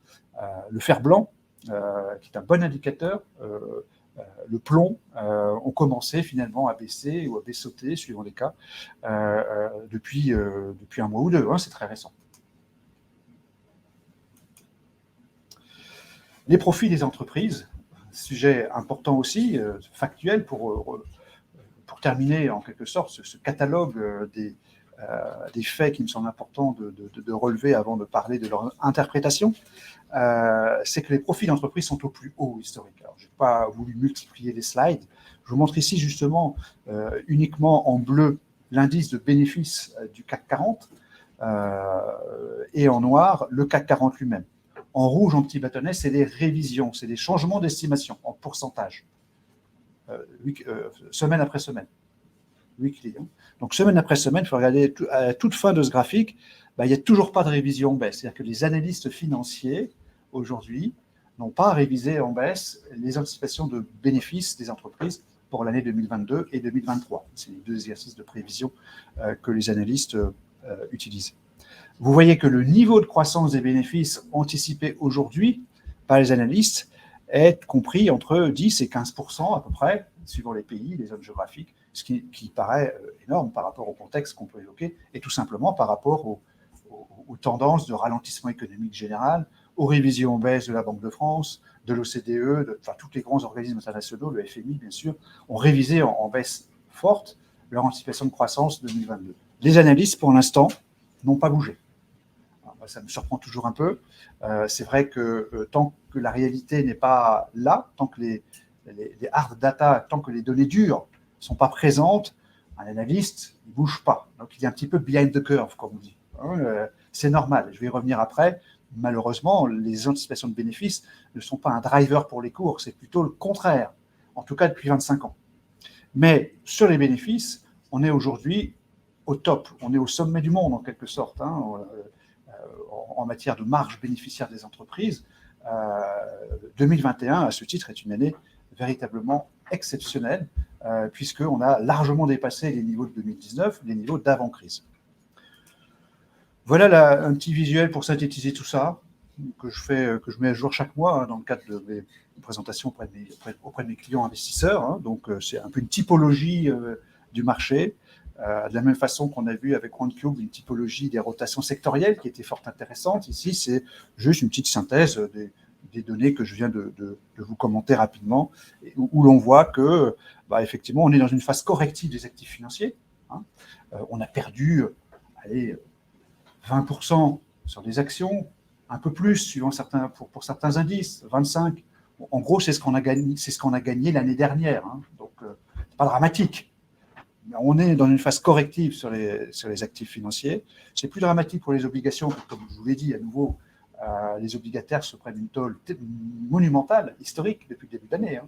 le fer blanc, qui est un bon indicateur, le plomb, ont commencé finalement à baisser ou à baissoter, suivant les cas, depuis un mois ou deux. C'est très récent. Les profits des entreprises, sujet important aussi, factuel pour terminer en quelque sorte ce catalogue des faits qui me semblent importants de relever avant de parler de leur interprétation, c'est que les profits d'entreprise sont au plus haut historique. Alors, je n'ai pas voulu multiplier les slides. Je vous montre ici justement uniquement en bleu l'indice de bénéfices du CAC 40 et en noir le CAC 40 lui-même. En rouge, en petit bâtonnet, c'est des révisions, c'est des changements d'estimation en pourcentage, semaine après semaine. Weekly. Donc, semaine après semaine, il faut regarder à la toute fin de ce graphique, il n'y a toujours pas de révision en baisse. C'est-à-dire que les analystes financiers, aujourd'hui, n'ont pas révisé en baisse les anticipations de bénéfices des entreprises pour l'année 2022 et 2023. C'est les deux exercices de prévision que les analystes utilisent. Vous voyez que le niveau de croissance des bénéfices anticipé aujourd'hui par les analystes est compris entre 10 et 15% à peu près, suivant les pays, les zones géographiques, ce qui paraît énorme par rapport au contexte qu'on peut évoquer, et tout simplement par rapport aux tendances de ralentissement économique général, aux révisions en baisse de la Banque de France, de l'OCDE, tous les grands organismes internationaux, le FMI bien sûr, ont révisé en baisse forte leur anticipation de croissance 2022. Les analystes, pour l'instant, n'ont pas bougé. Alors, ça me surprend toujours un peu. C'est vrai que tant que la réalité n'est pas là, tant que les hard data, tant que les données dures ne sont pas présentes, un analyste ne bouge pas. Donc, il est un petit peu behind the curve, comme on dit. C'est normal, je vais y revenir après. Malheureusement, les anticipations de bénéfices ne sont pas un driver pour les cours, c'est plutôt le contraire, en tout cas depuis 25 ans. Mais sur les bénéfices, on est aujourd'hui au top, on est au sommet du monde en quelque sorte, en matière de marge bénéficiaire des entreprises. 2021, à ce titre, est une année véritablement exceptionnelle, puisqu'on a largement dépassé les niveaux de 2019, les niveaux d'avant-crise. Voilà un petit visuel pour synthétiser tout ça, que je mets à jour chaque mois dans le cadre de mes présentations auprès de mes clients investisseurs. Donc, c'est un peu une typologie du marché, de la même façon qu'on a vu avec OneCube une typologie des rotations sectorielles qui était fort intéressante. Ici, c'est juste une petite synthèse des données que je viens de vous commenter rapidement, où l'on voit que, effectivement, on est dans une phase corrective des actifs financiers. On a perdu, 20% sur des actions, un peu plus suivant pour certains indices, 25%. En gros, c'est ce qu'on a gagné l'année dernière. Donc, c'est pas dramatique. Mais on est dans une phase corrective sur les actifs financiers. C'est plus dramatique pour les obligations, comme je vous l'ai dit à nouveau. Les obligataires se prennent une tôle monumentale, historique, depuis le début d'année.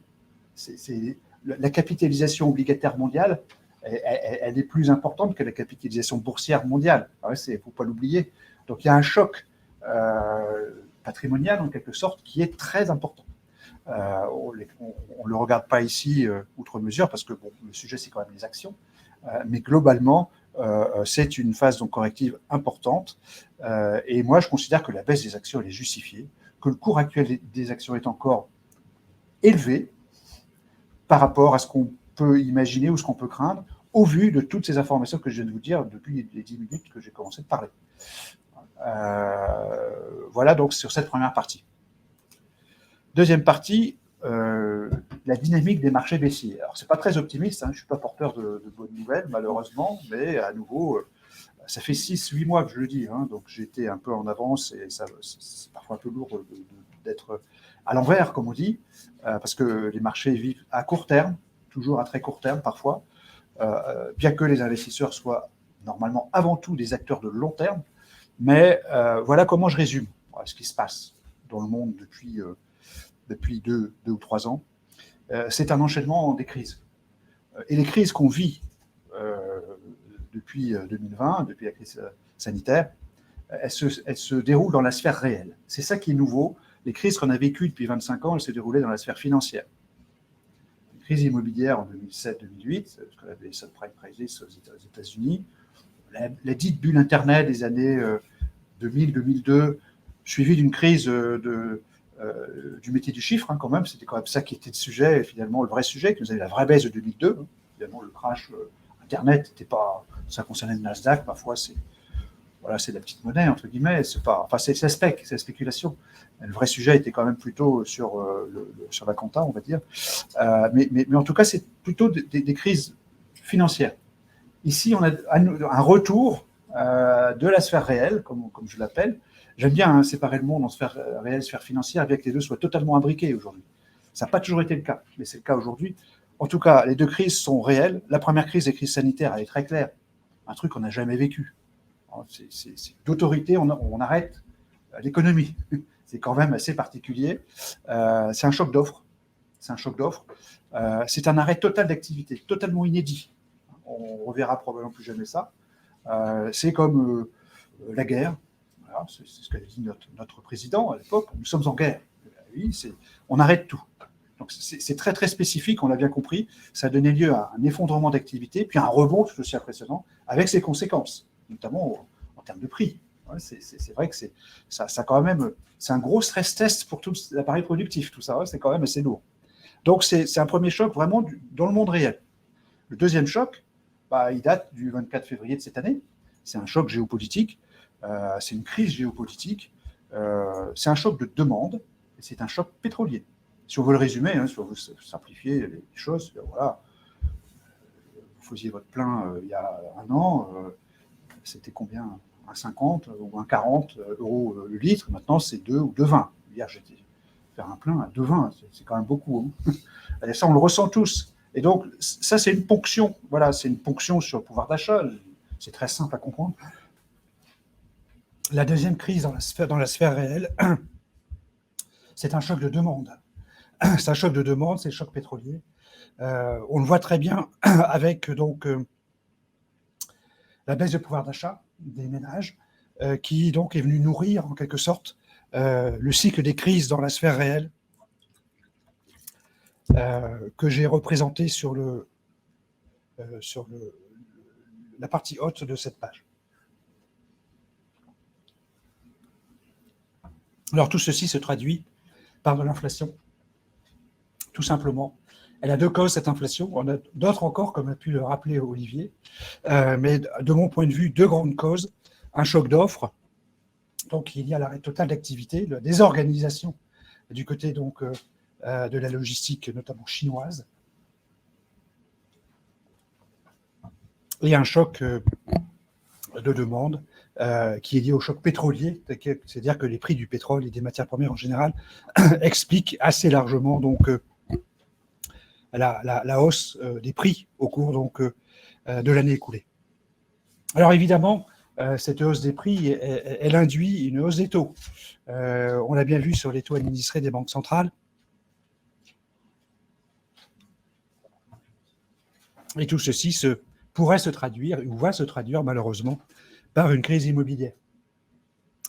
La capitalisation obligataire mondiale, elle est plus importante que la capitalisation boursière mondiale. Il ne faut pas l'oublier. Donc, il y a un choc patrimonial, en quelque sorte, qui est très important. On ne le regarde pas ici, outre mesure, parce que le sujet, c'est quand même les actions. Mais globalement, c'est une phase donc corrective importante. Et moi, je considère que la baisse des actions, elle est justifiée, que le cours actuel des actions est encore élevé par rapport à ce qu'on peut imaginer ou ce qu'on peut craindre, au vu de toutes ces informations que je viens de vous dire depuis les 10 minutes que j'ai commencé de parler. Voilà donc sur cette première partie. Deuxième partie, la dynamique des marchés baissiers. Alors, ce n'est pas très optimiste, je ne suis pas porteur de bonnes nouvelles, malheureusement, mais à nouveau, ça fait 6-8 mois que je le dis, donc j'ai été un peu en avance et c'est parfois un peu lourd d'être à l'envers, comme on dit, parce que les marchés vivent à court terme, toujours à très court terme parfois, bien que les investisseurs soient normalement avant tout des acteurs de long terme, mais voilà comment je résume ce qui se passe dans le monde depuis 2 ou 3 ans. c'est un enchaînement des crises. Et les crises qu'on vit depuis 2020, depuis la crise sanitaire, elles se déroulent dans la sphère réelle. C'est ça qui est nouveau. Les crises qu'on a vécues depuis 25 ans, elles se déroulaient dans la sphère financière. La crise immobilière en 2007-2008, ce qu'on appelait subprime crisis aux États-Unis, la dite bulle Internet des années 2000-2002, suivie d'une crise du métier du chiffre, quand même. C'était quand même ça qui était le sujet, finalement, le vrai sujet, que nous avions la vraie baisse de 2002. Finalement, le crash Internet n'était pas... Ça concernait le Nasdaq, parfois, c'est de la petite monnaie, entre guillemets. C'est la spéculation. Le vrai sujet était quand même plutôt sur la compta, on va dire. Mais en tout cas, c'est plutôt des crises financières. Ici, on a un retour de la sphère réelle, comme je l'appelle. J'aime bien séparer le monde en sphère réelle, sphère financière, bien que les deux soient totalement imbriqués aujourd'hui. Ça n'a pas toujours été le cas, mais c'est le cas aujourd'hui. En tout cas, les deux crises sont réelles. La première crise, la crise sanitaire, elle est très claire. Un truc qu'on n'a jamais vécu. C'est d'autorité, on arrête l'économie. C'est quand même assez particulier. C'est un choc d'offres. C'est un arrêt total d'activité, totalement inédit. On ne reverra probablement plus jamais ça. C'est comme la guerre. Voilà, c'est ce qu'a dit notre président à l'époque. Nous sommes en guerre. Oui, on arrête tout. Donc c'est très très spécifique, on l'a bien compris. Ça a donné lieu à un effondrement d'activité, puis un rebond tout aussi impressionnant, avec ses conséquences, notamment en termes de prix. Ouais, c'est vrai que ça quand même, c'est un gros stress test pour tout l'appareil productif, tout ça. Ouais, c'est quand même assez lourd. Donc c'est un premier choc vraiment dans le monde réel. Le deuxième choc, il date du 24 février de cette année. C'est un choc géopolitique. C'est une crise géopolitique. C'est un choc de demande. Et c'est un choc pétrolier. Si on veut le résumer, si on veut simplifier les choses, voilà. Vous faisiez votre plein il y a un an, c'était combien? 1,50 ou 1,40 euros le litre. Maintenant, c'est 2 ou 2,20. Hier, j'étais faire un plein à 2,20. C'est quand même beaucoup. Et ça, on le ressent tous. Et donc, ça, c'est une ponction. Voilà, c'est une ponction sur le pouvoir d'achat. C'est très simple à comprendre. La deuxième crise dans la sphère réelle, c'est un choc de demande. C'est un choc de demande, c'est le choc pétrolier. On le voit très bien avec donc la baisse de pouvoir d'achat des ménages, qui donc est venue nourrir en quelque sorte le cycle des crises dans la sphère réelle, que j'ai représenté sur la partie haute de cette page. Alors tout ceci se traduit par de l'inflation, tout simplement. Elle a deux causes, cette inflation. On a d'autres encore, comme a pu le rappeler Olivier. Mais de mon point de vue, deux grandes causes. Un choc d'offres. Donc, il y a l'arrêt total d'activité, la désorganisation du côté donc, de la logistique, notamment chinoise. Et un choc de demande qui est lié au choc pétrolier. C'est-à-dire que les prix du pétrole et des matières premières en général expliquent assez largement donc, la hausse des prix au cours donc, de l'année écoulée. Alors évidemment, cette hausse des prix, elle induit une hausse des taux. On l'a bien vu sur les taux administrés des banques centrales. Et tout ceci pourrait se traduire, ou va se traduire malheureusement, par une crise immobilière.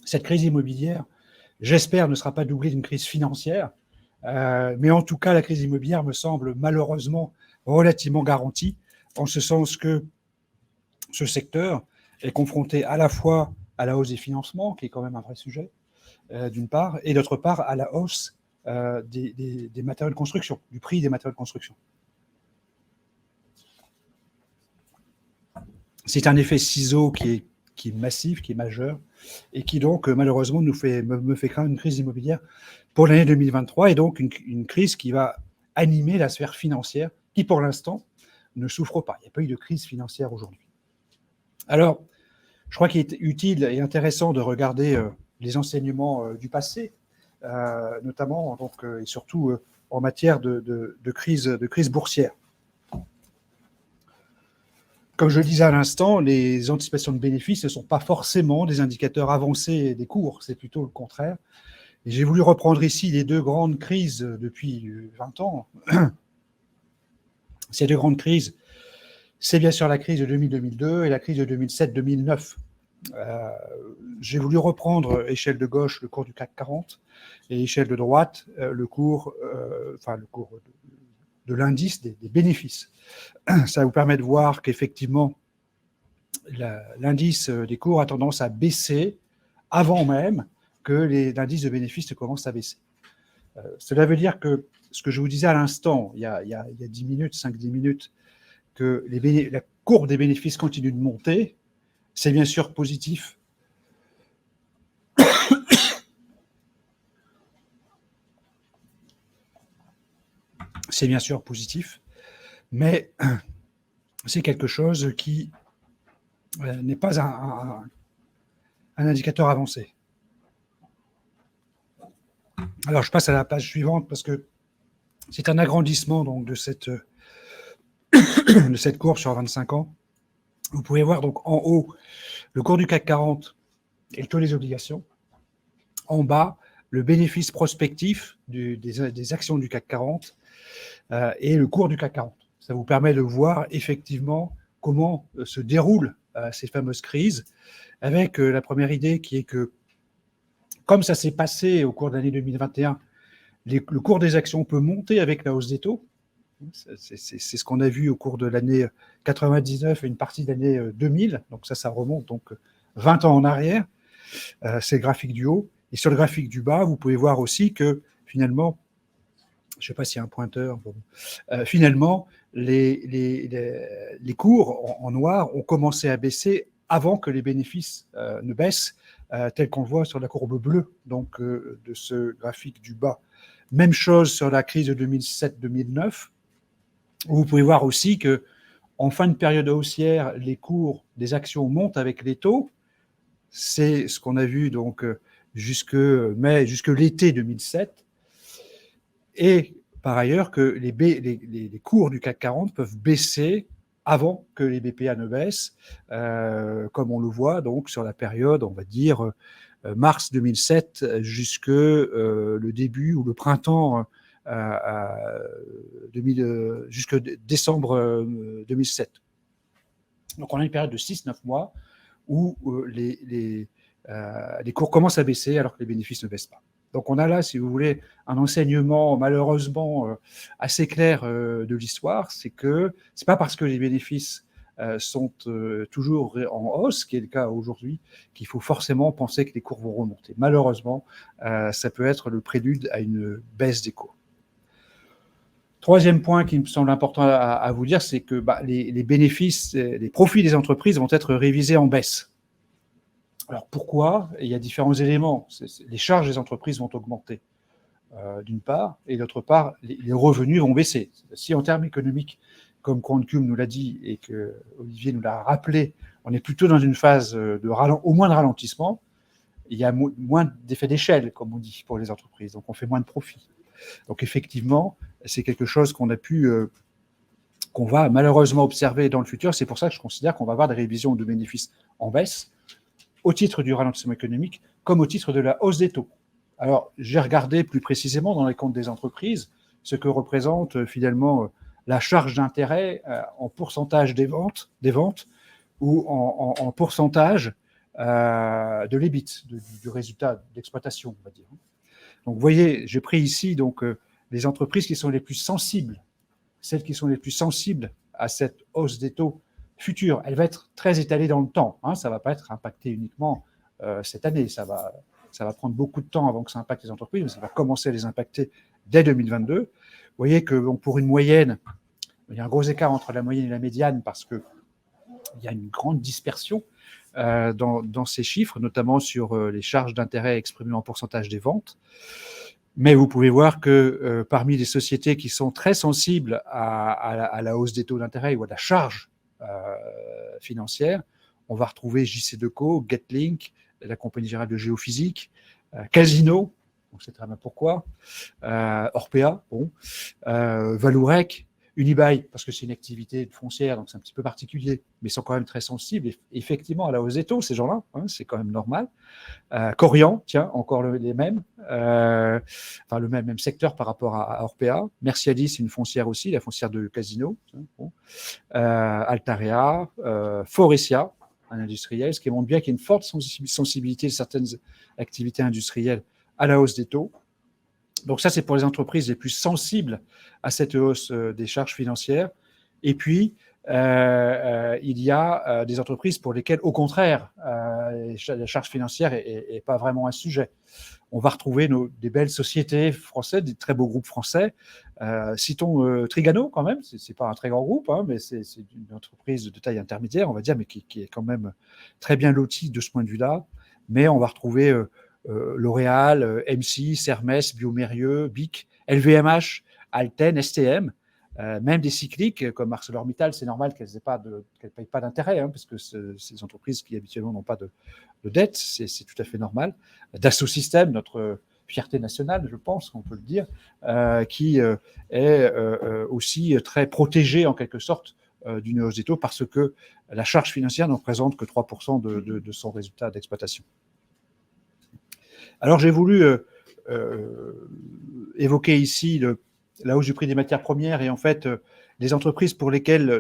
Cette crise immobilière, j'espère, ne sera pas doublée d'une crise financière, mais en tout cas, la crise immobilière me semble malheureusement relativement garantie, en ce sens que ce secteur est confronté à la fois à la hausse des financements, qui est quand même un vrai sujet, d'une part, et d'autre part à la hausse des matériaux de construction, du prix des matériaux de construction. C'est un effet ciseau qui est massif, qui est majeur, et qui donc malheureusement me fait craindre une crise immobilière pour l'année 2023, et donc une crise qui va animer la sphère financière, qui pour l'instant ne souffre pas. Il n'y a pas eu de crise financière aujourd'hui. Alors, je crois qu'il est utile et intéressant de regarder les enseignements du passé, notamment donc, et surtout en matière de crise boursière. Comme je le disais à l'instant, les anticipations de bénéfices ne sont pas forcément des indicateurs avancés des cours, c'est plutôt le contraire. Et j'ai voulu reprendre ici les deux grandes crises depuis 20 ans, Ces deux grandes crises, c'est bien sûr la crise de 2000-2002 et la crise de 2007-2009. J'ai voulu reprendre échelle de gauche le cours du CAC 40 et échelle de droite le cours de l'indice des bénéfices. Ça vous permet de voir qu'effectivement, l'indice des cours a tendance à baisser avant même que l'indice de bénéfices ne commence à baisser. Cela veut dire que ce que je vous disais à l'instant, il y a 10 minutes, 5-10 minutes, que la courbe des bénéfices continue de monter, c'est bien sûr positif. C'est bien sûr positif, mais c'est quelque chose qui n'est pas un indicateur avancé. Alors, je passe à la page suivante parce que c'est un agrandissement donc, de cette courbe sur 25 ans. Vous pouvez voir donc en haut le cours du CAC 40 et le taux des obligations. En bas, le bénéfice prospectif des actions du CAC 40 et le cours du CAC 40. Ça vous permet de voir effectivement comment se déroulent ces fameuses crises, avec la première idée qui est que, comme ça s'est passé au cours de l'année 2021, le cours des actions peut monter avec la hausse des taux. C'est ce qu'on a vu au cours de l'année 99 et une partie de l'année 2000. Donc ça remonte donc 20 ans en arrière. C'est le graphique du haut. Et sur le graphique du bas, vous pouvez voir aussi que finalement, je ne sais pas s'il y a un pointeur, finalement, les cours en noir ont commencé à baisser avant que les bénéfices ne baissent, tel qu'on le voit sur la courbe bleue donc, de ce graphique du bas. Même chose sur la crise de 2007-2009, où vous pouvez voir aussi qu'en fin de période haussière, les cours des actions montent avec les taux. C'est ce qu'on a vu donc jusque l'été 2007. Et par ailleurs, que les cours du CAC 40 peuvent baisser avant que les BPA ne baissent, comme on le voit donc sur la période, on va dire, mars 2007 jusque le début ou le printemps jusque décembre 2007. Donc on a une période de 6-9 mois où les cours commencent à baisser alors que les bénéfices ne baissent pas. Donc on a là, si vous voulez, un enseignement malheureusement assez clair de l'histoire, c'est que c'est pas parce que les bénéfices sont toujours en hausse, qui est le cas aujourd'hui, qu'il faut forcément penser que les cours vont remonter. Malheureusement, ça peut être le prélude à une baisse des cours. Troisième point qui me semble important à vous dire, c'est que les bénéfices, les profits des entreprises vont être révisés en baisse. Alors pourquoi ? Il y a différents éléments. Les charges des entreprises vont augmenter, d'une part, et d'autre part, les revenus vont baisser. Si en termes économiques, comme Quantcube nous l'a dit et que Olivier nous l'a rappelé, on est plutôt dans une phase au moins de ralentissement, il y a moins d'effet d'échelle, comme on dit, pour les entreprises. Donc on fait moins de profits. Donc effectivement, c'est quelque chose qu'on va malheureusement observer dans le futur. C'est pour ça que je considère qu'on va avoir des révisions de bénéfices en baisse, au titre du ralentissement économique, comme au titre de la hausse des taux. Alors, j'ai regardé plus précisément dans les comptes des entreprises ce que représente finalement la charge d'intérêt en pourcentage des ventes ou en pourcentage de l'EBIT, du résultat d'exploitation, on va dire. Donc, vous voyez, j'ai pris ici donc, les entreprises qui sont les plus sensibles, celles qui sont les plus sensibles à cette hausse des taux future. Elle va être très étalée dans le temps. Ça ne va pas être impacté uniquement cette année. Ça va prendre beaucoup de temps avant que ça impacte les entreprises, mais ça va commencer à les impacter dès 2022. Vous voyez que donc, pour une moyenne, il y a un gros écart entre la moyenne et la médiane parce qu'il y a une grande dispersion dans ces chiffres, notamment sur les charges d'intérêt exprimées en pourcentage des ventes. Mais vous pouvez voir que parmi les sociétés qui sont très sensibles à la hausse des taux d'intérêt ou à la charge financière, on va retrouver JC2Co, Getlink, la compagnie générale de géophysique, Casino, on sait très bien pourquoi, Orpea, Valourec, Unibail, parce que c'est une activité foncière, donc c'est un petit peu particulier, mais ils sont quand même très sensibles, effectivement, à la hausse des taux, ces gens-là, hein, c'est quand même normal. Corian, tiens, encore les mêmes, enfin le même secteur par rapport à Orpea. Mercialys, c'est une foncière aussi, la foncière de Casino. Bon. Altarea, Forestia, un industriel, ce qui montre bien qu'il y a une forte sensibilité de certaines activités industrielles à la hausse des taux. Donc ça, c'est pour les entreprises les plus sensibles à cette hausse des charges financières. Et puis, il y a des entreprises pour lesquelles, au contraire, la charge financière n'est pas vraiment un sujet. On va retrouver des belles sociétés françaises, des très beaux groupes français. Citons Trigano, quand même. Ce n'est pas un très grand groupe, hein, mais c'est une entreprise de taille intermédiaire, on va dire, mais qui est quand même très bien lotie de ce point de vue-là. Mais on va retrouver L'Oréal, M6, Hermès, Biomérieux, BIC, LVMH, Alten, STM, même des cycliques comme ArcelorMittal, c'est normal qu'elles ne payent pas d'intérêt, hein, parce que c'est des entreprises qui habituellement n'ont pas de dette, c'est tout à fait normal. Dassault Systèmes, notre fierté nationale, je pense qu'on peut le dire, qui est aussi très protégée en quelque sorte d'une hausse des taux parce que la charge financière ne représente que 3% de son résultat d'exploitation. Alors j'ai voulu évoquer ici la hausse du prix des matières premières et en fait les entreprises pour lesquelles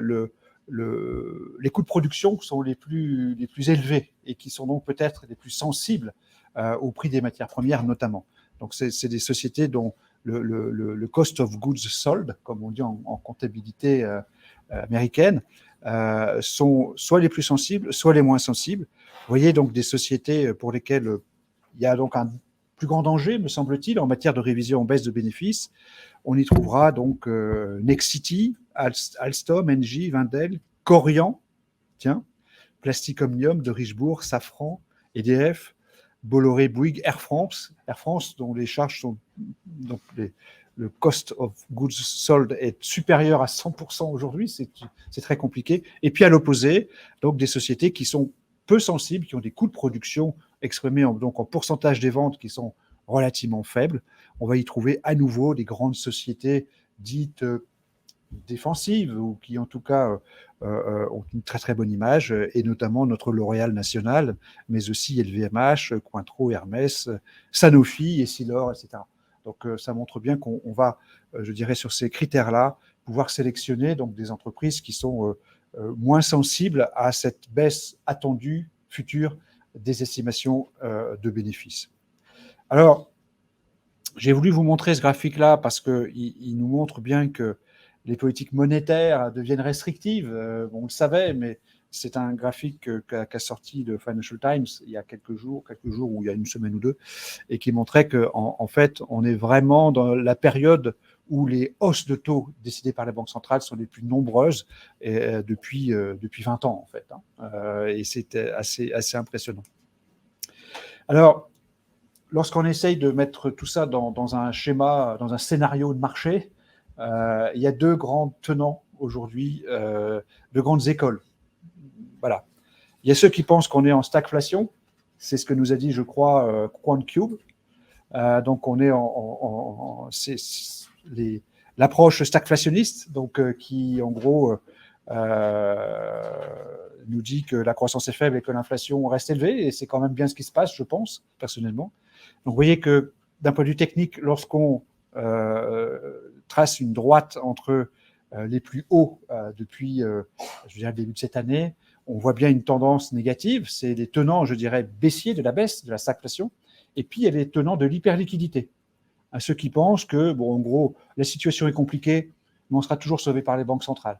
les coûts de production sont les plus élevés et qui sont donc peut-être les plus sensibles au prix des matières premières notamment. Donc c'est des sociétés dont le cost of goods sold, comme on dit en comptabilité américaine, sont soit les plus sensibles, soit les moins sensibles. Vous voyez donc des sociétés pour lesquelles il y a donc un plus grand danger, me semble-t-il, en matière de révision en baisse de bénéfices. On y trouvera donc Nexity, Alstom, Engie, Wendel, Corian, tiens, Plastic Omnium de Richebourg, Safran, EDF, Bolloré, Bouygues, Air France, dont les charges sont donc le cost of goods sold est supérieur à 100% aujourd'hui, c'est très compliqué. Et puis à l'opposé, donc des sociétés qui sont peu sensibles, qui ont des coûts de production exprimés en pourcentage des ventes qui sont relativement faibles. On va y trouver à nouveau des grandes sociétés dites défensives ou qui en tout cas ont une très très bonne image, et notamment notre L'Oréal national, mais aussi LVMH, Cointreau, Hermès, Sanofi, Essilor, etc. Donc ça montre bien qu'on va, je dirais, sur ces critères-là, pouvoir sélectionner donc des entreprises qui sont moins sensibles à cette baisse attendue future des estimations de bénéfices. Alors, j'ai voulu vous montrer ce graphique-là parce qu'il nous montre bien que les politiques monétaires deviennent restrictives. On le savait, mais c'est un graphique qu'a sorti le Financial Times il y a quelques jours ou il y a une semaine ou deux, et qui montrait qu'en fait, on est vraiment dans la période où les hausses de taux décidées par les banques centrales sont les plus nombreuses depuis 20 ans, en fait. Et c'était assez impressionnant. Alors, lorsqu'on essaye de mettre tout ça dans un schéma, dans un scénario de marché, il y a deux grands tenants aujourd'hui, deux grandes écoles. Voilà. Il y a ceux qui pensent qu'on est en stagflation. C'est ce que nous a dit, je crois, QuantCube. Donc, on est l'approche stagflationniste, donc qui, en gros, nous dit que la croissance est faible et que l'inflation reste élevée. Et c'est quand même bien ce qui se passe, je pense, personnellement. Donc, vous voyez que, d'un point de vue technique, lorsqu'on trace une droite entre les plus hauts depuis, je dirais, le début de cette année, on voit bien une tendance négative. C'est les tenants, je dirais, baissiers de la baisse, de la stagflation. Et puis, il y a les tenants de l'hyperliquidité. À ceux qui pensent que, bon, en gros, la situation est compliquée, mais on sera toujours sauvé par les banques centrales.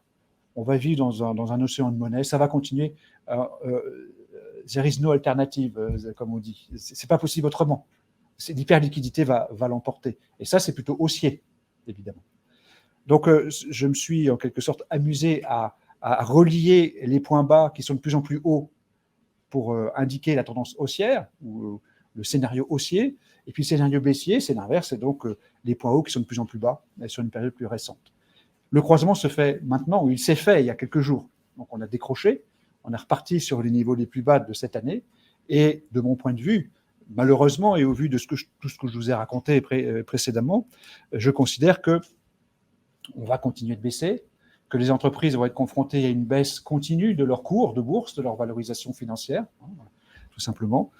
On va vivre dans un océan de monnaie, ça va continuer. There is no alternative, comme on dit. C'est pas possible autrement. L'hyperliquidité va l'emporter. Et ça, c'est plutôt haussier, évidemment. Donc, je me suis en quelque sorte amusé à relier les points bas qui sont de plus en plus hauts pour indiquer la tendance haussière ou le scénario haussier. Et puis, le scénario baissier, c'est l'inverse, c'est donc les points hauts qui sont de plus en plus bas sur une période plus récente. Le croisement se fait maintenant, ou il s'est fait il y a quelques jours. Donc, on a décroché, on est reparti sur les niveaux les plus bas de cette année. Et de mon point de vue, malheureusement, et au vu de tout ce que je vous ai raconté précédemment, je considère que on va continuer de baisser. que les entreprises vont être confrontées à une baisse continue de leur cours de bourse, de leur valorisation financière, tout simplement.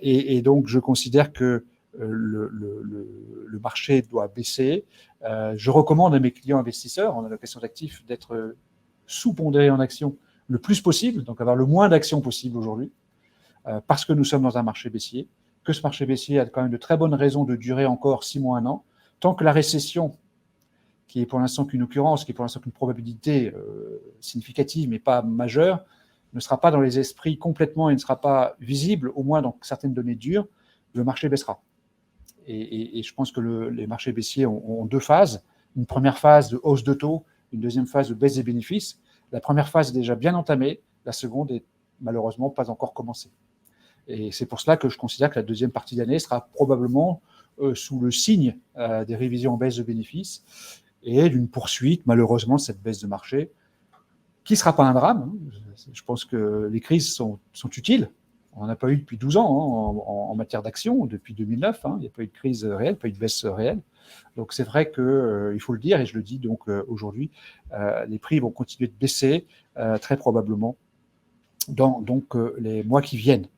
Et donc, je considère que le marché doit baisser. Je recommande à mes clients investisseurs en allocation d'actifs d'être sous-pondérés en actions le plus possible, donc avoir le moins d'actions possible aujourd'hui, parce que nous sommes dans un marché baissier, que ce marché baissier a quand même de très bonnes raisons de durer encore 6 mois, 1 an, tant que la récession, qui est pour l'instant qu'une occurrence, qui est pour l'instant qu'une probabilité significative mais pas majeure, ne sera pas dans les esprits complètement et ne sera pas visible, au moins dans certaines données dures, le marché baissera. Et je pense que les marchés baissiers ont 2 phases. Une première phase de hausse de taux, une deuxième phase de baisse des bénéfices. La première phase est déjà bien entamée, la seconde est malheureusement pas encore commencée. Et c'est pour cela que je considère que la deuxième partie d'année sera probablement sous le signe des révisions en baisse de bénéfices et d'une poursuite, malheureusement, de cette baisse de marché, qui ne sera pas un drame. Je pense que les crises sont utiles. On n'en a pas eu depuis 12 ans en matière d'action, depuis 2009. Il n'y a pas eu de crise réelle, pas eu de baisse réelle. Donc c'est vrai qu'il faut le dire, et je le dis donc aujourd'hui, les prix vont continuer de baisser très probablement dans les mois qui viennent.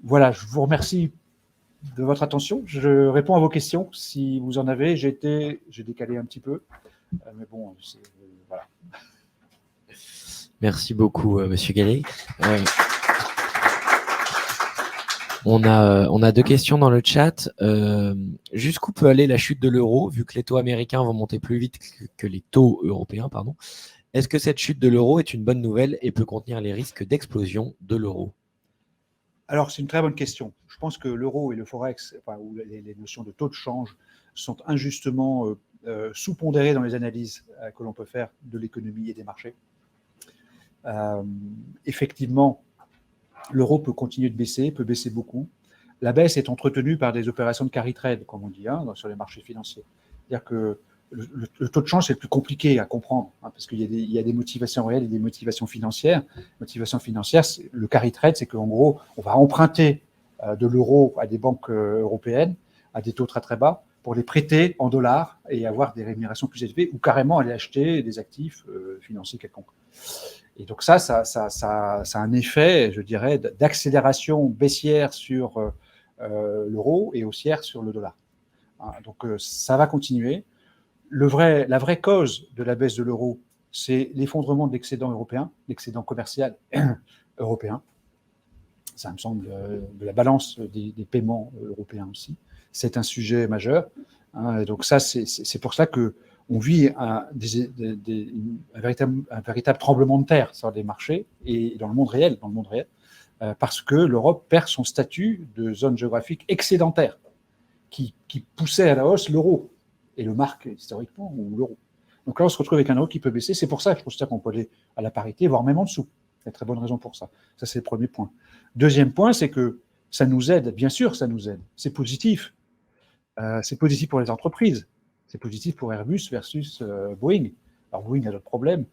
Voilà, je vous remercie de votre attention. Je réponds à vos questions si vous en avez. J'ai décalé un petit peu, mais bon, voilà. Merci beaucoup, Monsieur Gallet. On a 2 questions dans le chat. Jusqu'où peut aller la chute de l'euro, vu que les taux américains vont monter plus vite que les taux européens, pardon. Est-ce que cette chute de l'euro est une bonne nouvelle et peut contenir les risques d'explosion de l'euro? Alors, c'est une très bonne question. Je pense que l'euro et le forex, ou les notions de taux de change, sont injustement sous-pondérés dans les analyses que l'on peut faire de l'économie et des marchés. Effectivement, l'euro peut continuer de baisser, peut baisser beaucoup. La baisse est entretenue par des opérations de carry trade, comme on dit, sur les marchés financiers. C'est-à-dire que le taux de change, c'est le plus compliqué à comprendre, parce qu'il y a des motivations réelles et des motivations financières. Motivation financière, le carry trade, c'est qu'en gros, on va emprunter de l'euro à des banques européennes à des taux très très bas pour les prêter en dollars et avoir des rémunérations plus élevées, ou carrément aller acheter des actifs financiers quelconques. Et donc ça a un effet, je dirais, d'accélération baissière sur l'euro et haussière sur le dollar. Donc ça va continuer. La vraie cause de la baisse de l'euro, c'est l'effondrement de l'excédent européen, l'excédent commercial européen. Ça me semble de la balance des paiements européens aussi. C'est un sujet majeur. Et donc ça, c'est pour ça que on vit un véritable tremblement de terre sur les marchés et dans le monde réel, parce que l'Europe perd son statut de zone géographique excédentaire qui poussait à la hausse l'euro et le marque historiquement ou l'euro. Donc là, on se retrouve avec un euro qui peut baisser. C'est pour ça que je considère qu'on peut aller à la parité, voire même en dessous. Il y a de très bonnes raisons pour ça. Ça, c'est le premier point. Deuxième point, c'est que ça nous aide. Bien sûr, ça nous aide. C'est positif. C'est positif pour les entreprises. C'est positif pour Airbus versus Boeing. Alors Boeing a d'autres problèmes,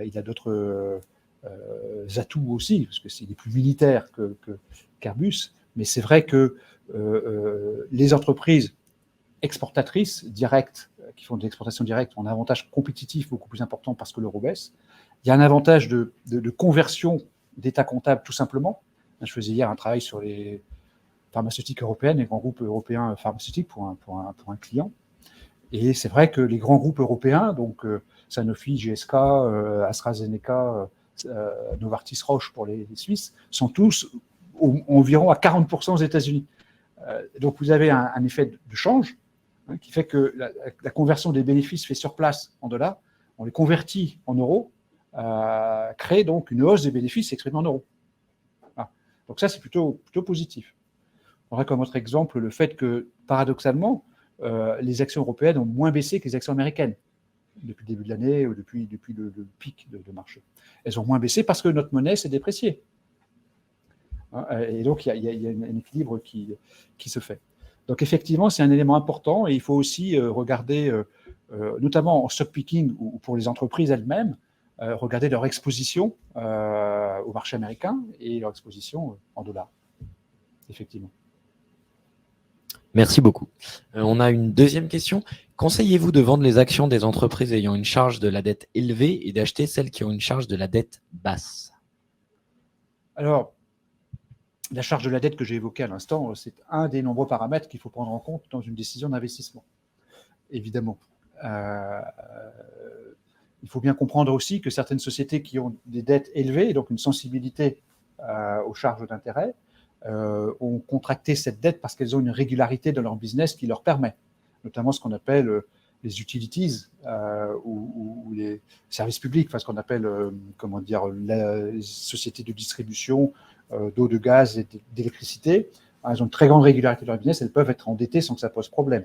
il a d'autres atouts aussi, parce que c'est des plus militaires qu'Airbus, mais c'est vrai que les entreprises exportatrices directes, qui font de l'exportation directe, ont un avantage compétitif beaucoup plus important parce que l'euro baisse. Il y a un avantage de conversion d'état comptable tout simplement. Je faisais hier un travail sur les pharmaceutiques européennes, les grands groupes européens pharmaceutiques pour un client. Et c'est vrai que les grands groupes européens, donc Sanofi, GSK, AstraZeneca, Novartis Roche pour les Suisses, sont tous environ à 40% aux États-Unis. Donc vous avez un effet de change qui fait que la conversion des bénéfices faits sur place en dollars, on les convertit en euros, crée donc une hausse des bénéfices exprimés en euros. Voilà. Donc ça, c'est plutôt positif. On aurait comme autre exemple le fait que, paradoxalement, les actions européennes ont moins baissé que les actions américaines depuis le début de l'année ou depuis le pic de marché. Elles ont moins baissé parce que notre monnaie s'est dépréciée. Et donc, il y a un équilibre qui se fait. Donc, effectivement, c'est un élément important et il faut aussi regarder, notamment en stock picking ou pour les entreprises elles-mêmes, regarder leur exposition au marché américain et leur exposition en dollars. Effectivement. Merci beaucoup. On a une deuxième question. Conseillez-vous de vendre les actions des entreprises ayant une charge de la dette élevée et d'acheter celles qui ont une charge de la dette basse? Alors, la charge de la dette que j'ai évoquée à l'instant, c'est un des nombreux paramètres qu'il faut prendre en compte dans une décision d'investissement, évidemment. Il faut bien comprendre aussi que certaines sociétés qui ont des dettes élevées, et donc une sensibilité aux charges d'intérêt, ont contracté cette dette parce qu'elles ont une régularité dans leur business qui leur permet, notamment ce qu'on appelle les utilities ou les services publics, enfin ce qu'on appelle les sociétés de distribution d'eau, de gaz et d'électricité. Elles ont une très grande régularité dans leur business, elles peuvent être endettées sans que ça pose problème.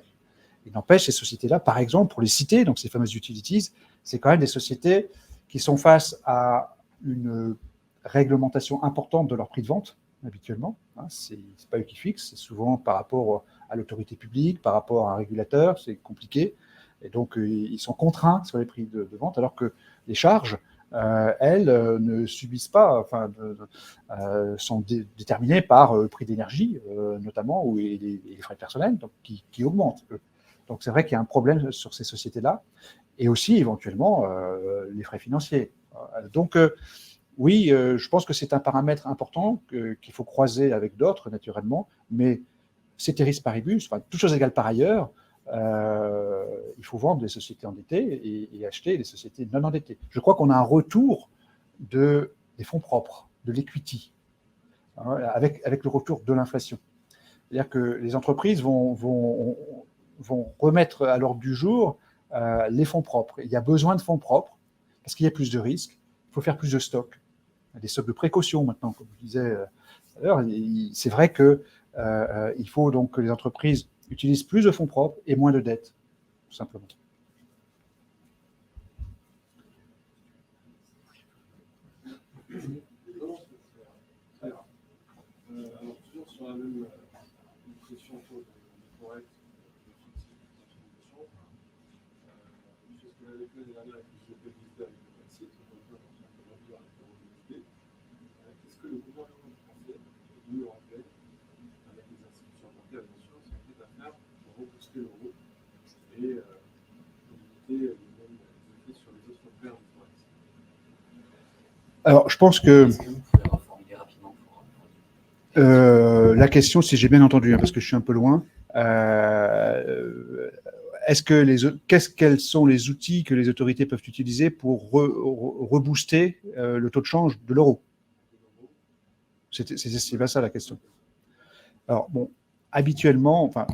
Il n'empêche, ces sociétés-là, par exemple, pour les citer, donc ces fameuses utilities, c'est quand même des sociétés qui sont face à une réglementation importante de leur prix de vente, habituellement. C'est pas eux qui fixent, c'est souvent par rapport à l'autorité publique, par rapport à un régulateur, c'est compliqué. Et donc, ils sont contraints sur les prix de vente, alors que les charges, elles, ne subissent pas, enfin, sont déterminées par le prix d'énergie, notamment, et les frais personnels, donc, qui augmentent. Donc, c'est vrai qu'il y a un problème sur ces sociétés-là, et aussi, éventuellement, les frais financiers. Donc, oui, je pense que c'est un paramètre important qu'il faut croiser avec d'autres, naturellement, mais ceteris paribus, enfin, toutes choses égales par ailleurs, il faut vendre des sociétés endettées et acheter des sociétés non endettées. Je crois qu'on a un retour des fonds propres, de l'equity, avec le retour de l'inflation. C'est-à-dire que les entreprises vont remettre à l'ordre du jour les fonds propres. Il y a besoin de fonds propres parce qu'il y a plus de risques, il faut faire plus de stocks, des stocks de précaution maintenant, comme je disais tout à l'heure. C'est vrai qu'il faut donc que les entreprises utilisent plus de fonds propres et moins de dettes, tout simplement. Alors, toujours sur la même question autour de correct, de flexibilisation, une chose qu'on avait fait l'année dernière avec le GPLD avec le Brexit, donc aujourd'hui avec la mobilité. Qu'est-ce que le gouvernement français et l'Union européenne, avec les institutions bancaires bien sûr, s'inquiètent à faire pour rebooster l'euro et limiter les mêmes effets sur les autres paires du Forex? Alors, je pense que la question, si j'ai bien entendu, parce que je suis un peu loin, quels sont les outils que les autorités peuvent utiliser pour rebooster le taux de change de l'euro? C'est pas ça la question. Alors, bon, habituellement, enfin,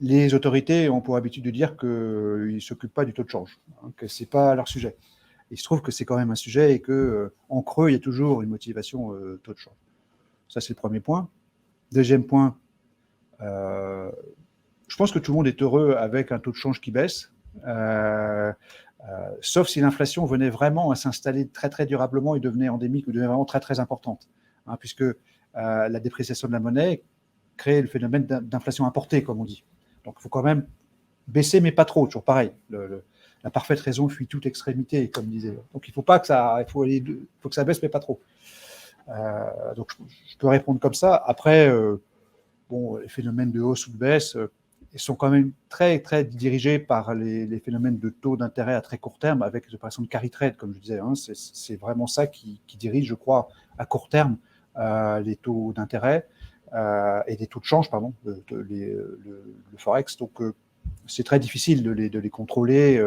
les autorités ont pour habitude de dire qu'ils ne s'occupent pas du taux de change, que ce n'est pas leur sujet. Il se trouve que c'est quand même un sujet et qu'en creux, il y a toujours une motivation taux de change. Ça, c'est le premier point. Deuxième point, je pense que tout le monde est heureux avec un taux de change qui baisse, sauf si l'inflation venait vraiment à s'installer très, très durablement et devenait endémique ou devenait vraiment très, très importante, puisque la dépréciation de la monnaie crée le phénomène d'inflation importée, comme on dit. Donc, il faut quand même baisser, mais pas trop, toujours pareil. La parfaite raison fuit toute extrémité, comme disait. Donc, il faut que ça baisse, mais pas trop. Donc, je peux répondre comme ça. Après, les phénomènes de hausse ou de baisse ils sont quand même très, très dirigés par les phénomènes de taux d'intérêt à très court terme, avec par exemple carry trade, comme je disais. C'est vraiment ça qui dirige, je crois, à court terme les taux d'intérêt et les taux de change, pardon, le Forex. Donc, c'est très difficile de les contrôler,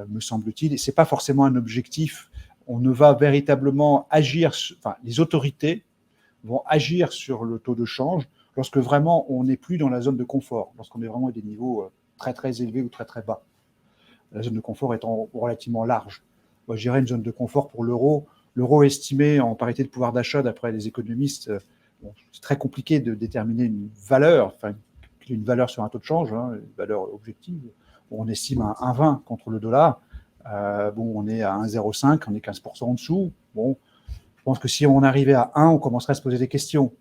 me semble-t-il. Et ce n'est pas forcément un objectif. On ne va véritablement agir, les autorités vont agir sur le taux de change lorsque vraiment on n'est plus dans la zone de confort, lorsqu'on est vraiment à des niveaux très très élevés ou très très bas. La zone de confort étant relativement large. Moi, je dirais une zone de confort pour l'euro. L'euro estimé en parité de pouvoir d'achat d'après les économistes, c'est très compliqué de déterminer une valeur sur un taux de change, une valeur objective. On estime à 1,20 contre le dollar. On est à 1,05, on est 15% en dessous. Bon, je pense que si on arrivait à 1, on commencerait à se poser des questions.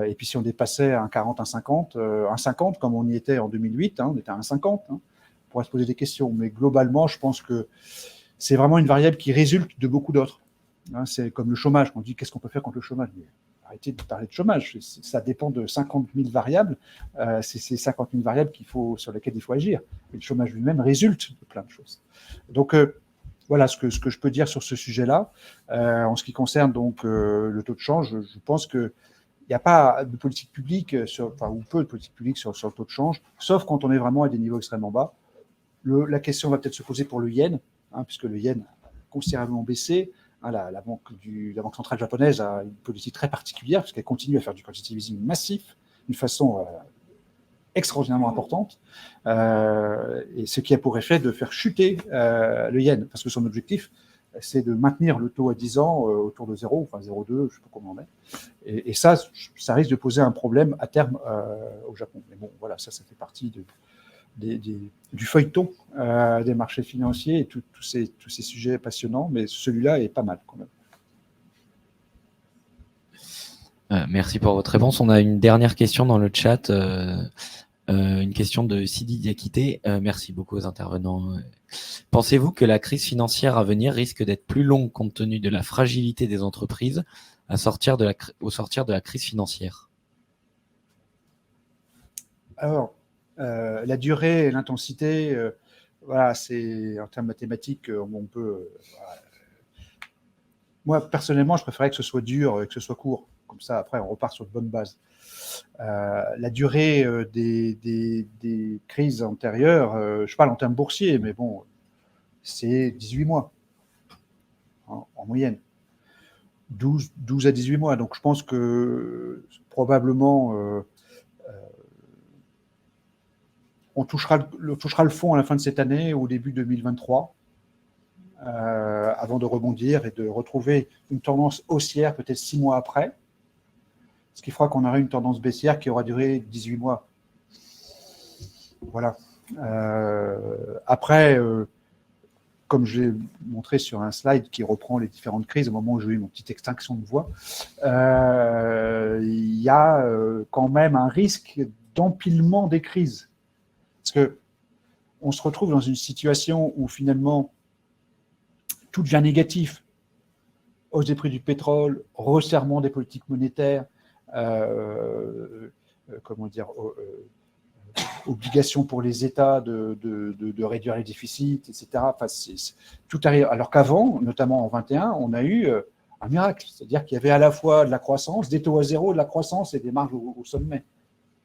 Et puis si on dépassait un 40, un 50, comme on y était en 2008, on était à 1,50, on pourrait se poser des questions. Mais globalement, je pense que c'est vraiment une variable qui résulte de beaucoup d'autres. C'est comme le chômage. On dit qu'est-ce qu'on peut faire contre le chômage? Mais arrêter de parler de chômage. Ça dépend de 50 000 variables. C'est ces 50 000 variables sur lesquelles il faut agir. Et le chômage lui-même résulte de plein de choses. Donc, voilà ce que je peux dire sur ce sujet-là. En ce qui concerne donc le taux de change, je pense qu'il n'y a pas de politique publique, ou peu de politique publique sur le taux de change, sauf quand on est vraiment à des niveaux extrêmement bas. La question va peut-être se poser pour le yen, puisque le yen a considérablement baissé. La banque centrale japonaise a une politique très particulière, puisqu'elle continue à faire du quantitative easing massif, d'une façon extraordinairement importante, et ce qui a pour effet de faire chuter le yen, parce que son objectif, c'est de maintenir le taux à 10 ans autour de 0, enfin 0,2, je ne sais pas comment on est. Et ça risque de poser un problème à terme au Japon. Mais bon, voilà, ça fait partie du feuilleton des marchés financiers et tous ces sujets passionnants, mais celui-là est pas mal quand même. Merci pour votre réponse. On a une dernière question dans le chat, une question de Sidi Diakité. Merci beaucoup aux intervenants. Pensez-vous que la crise financière à venir risque d'être plus longue compte tenu de la fragilité des entreprises au sortir de la crise financière? Alors, la durée et l'intensité, voilà, c'est en termes mathématiques, on peut. Moi, personnellement, je préférais que ce soit dur et que ce soit court. Comme ça, après, on repart sur de bonnes bases. La durée des crises antérieures, je parle en termes boursiers, mais bon, c'est 18 mois en moyenne. 12 à 18 mois. Donc, je pense que probablement, on touchera le fond à la fin de cette année ou au début 2023, avant de rebondir et de retrouver une tendance haussière peut-être 6 mois après, ce qui fera qu'on aura une tendance baissière qui aura duré 18 mois. Voilà. Après, comme j'ai montré sur un slide qui reprend les différentes crises au moment où j'ai eu mon petite extinction de voix, il y a quand même un risque d'empilement des crises. Parce qu'on se retrouve dans une situation où finalement tout devient négatif. Hausse des prix du pétrole, resserrement des politiques monétaires, obligation pour les États de réduire les déficits, etc. Enfin, tout arrive. Alors qu'avant, notamment en 21, on a eu un miracle. C'est-à-dire qu'il y avait à la fois de la croissance, des taux à zéro, de la croissance et des marges au sommet.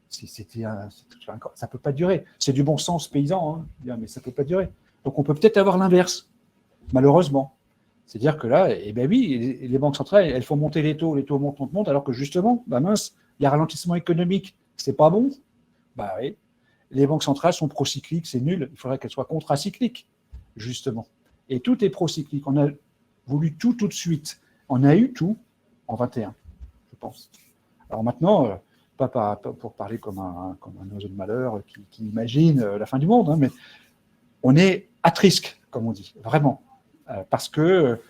Ça ne peut pas durer. C'est du bon sens paysan, mais ça ne peut pas durer. Donc on peut peut-être avoir l'inverse, malheureusement. C'est-à-dire que là, eh ben oui, les banques centrales, elles font monter les taux montent, alors que justement, mince, il y a ralentissement économique, c'est pas bon. Bah oui, les banques centrales sont procycliques, c'est nul, il faudrait qu'elles soient contracycliques, justement. Et tout est procyclique. On a voulu tout de suite. On a eu tout en 21, je pense. Alors maintenant, pas pour parler comme un oiseau de malheur qui imagine la fin du monde, mais on est à risque, comme on dit, vraiment. Parce que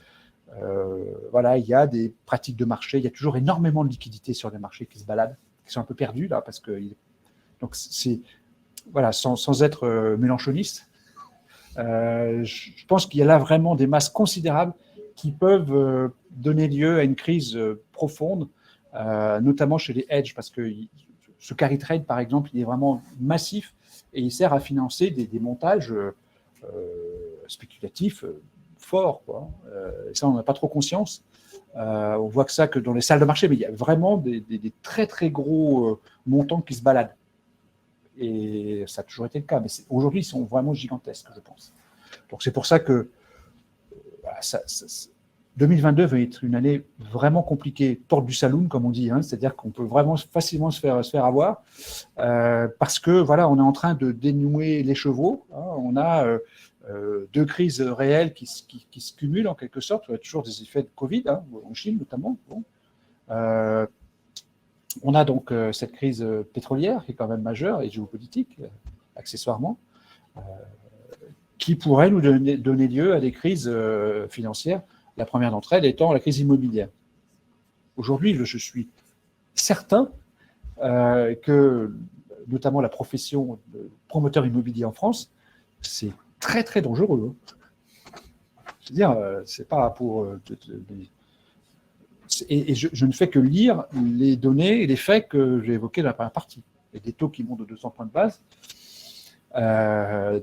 voilà, il y a des pratiques de marché, il y a toujours énormément de liquidités sur les marchés qui se baladent, qui sont un peu perdus là, parce que donc c'est voilà, sans être mélanchoniste, je pense qu'il y a là vraiment des masses considérables qui peuvent donner lieu à une crise profonde, notamment chez les hedges, parce que ce carry trade, par exemple, il est vraiment massif et il sert à financer des montages spéculatifs fort, quoi. Ça, on n'a pas trop conscience. On voit que dans les salles de marché, mais il y a vraiment des très, très gros montants qui se baladent. Et ça a toujours été le cas. Mais aujourd'hui, ils sont vraiment gigantesques, je pense. Donc, c'est pour ça que 2022 va être une année vraiment compliquée, porte du saloon, comme on dit. C'est-à-dire qu'on peut vraiment facilement se faire avoir. Parce que, voilà, on est en train de dénouer les chevaux. On a deux crises réelles qui se cumulent en quelque sorte. Il y a toujours des effets de Covid, en Chine notamment. Bon. On a donc cette crise pétrolière qui est quand même majeure et géopolitique, accessoirement, qui pourrait nous donner lieu à des crises financières. La première d'entre elles étant la crise immobilière. Aujourd'hui, je suis certain que, notamment la profession de promoteur immobilier en France, c'est très, très dangereux. C'est-à-dire, c'est pas pour Et je ne fais que lire les données et les faits que j'ai évoqués dans la première partie. Il y a des taux qui montent de 200 points de base,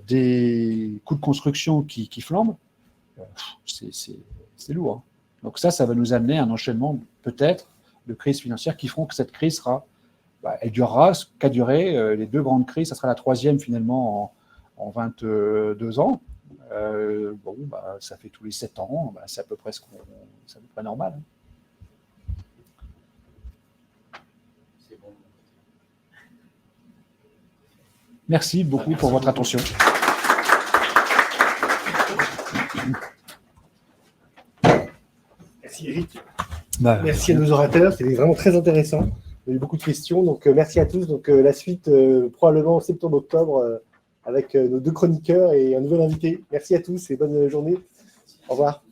des coûts de construction qui flambent. C'est lourd. Hein. Donc ça va nous amener à un enchaînement peut-être de crises financières qui feront que cette crise sera, elle durera ce qu'a duré les deux grandes crises. Ça sera la troisième finalement en 22 ans. Ça fait tous les 7 ans. C'est à peu près c'est à peu près normal. Hein. Merci beaucoup pour votre attention. Merci Eric. Merci à nos orateurs, c'était vraiment très intéressant. Il y a eu beaucoup de questions, donc merci à tous. Donc la suite probablement en septembre-octobre avec nos 2 chroniqueurs et un nouvel invité. Merci à tous et bonne journée. Au revoir.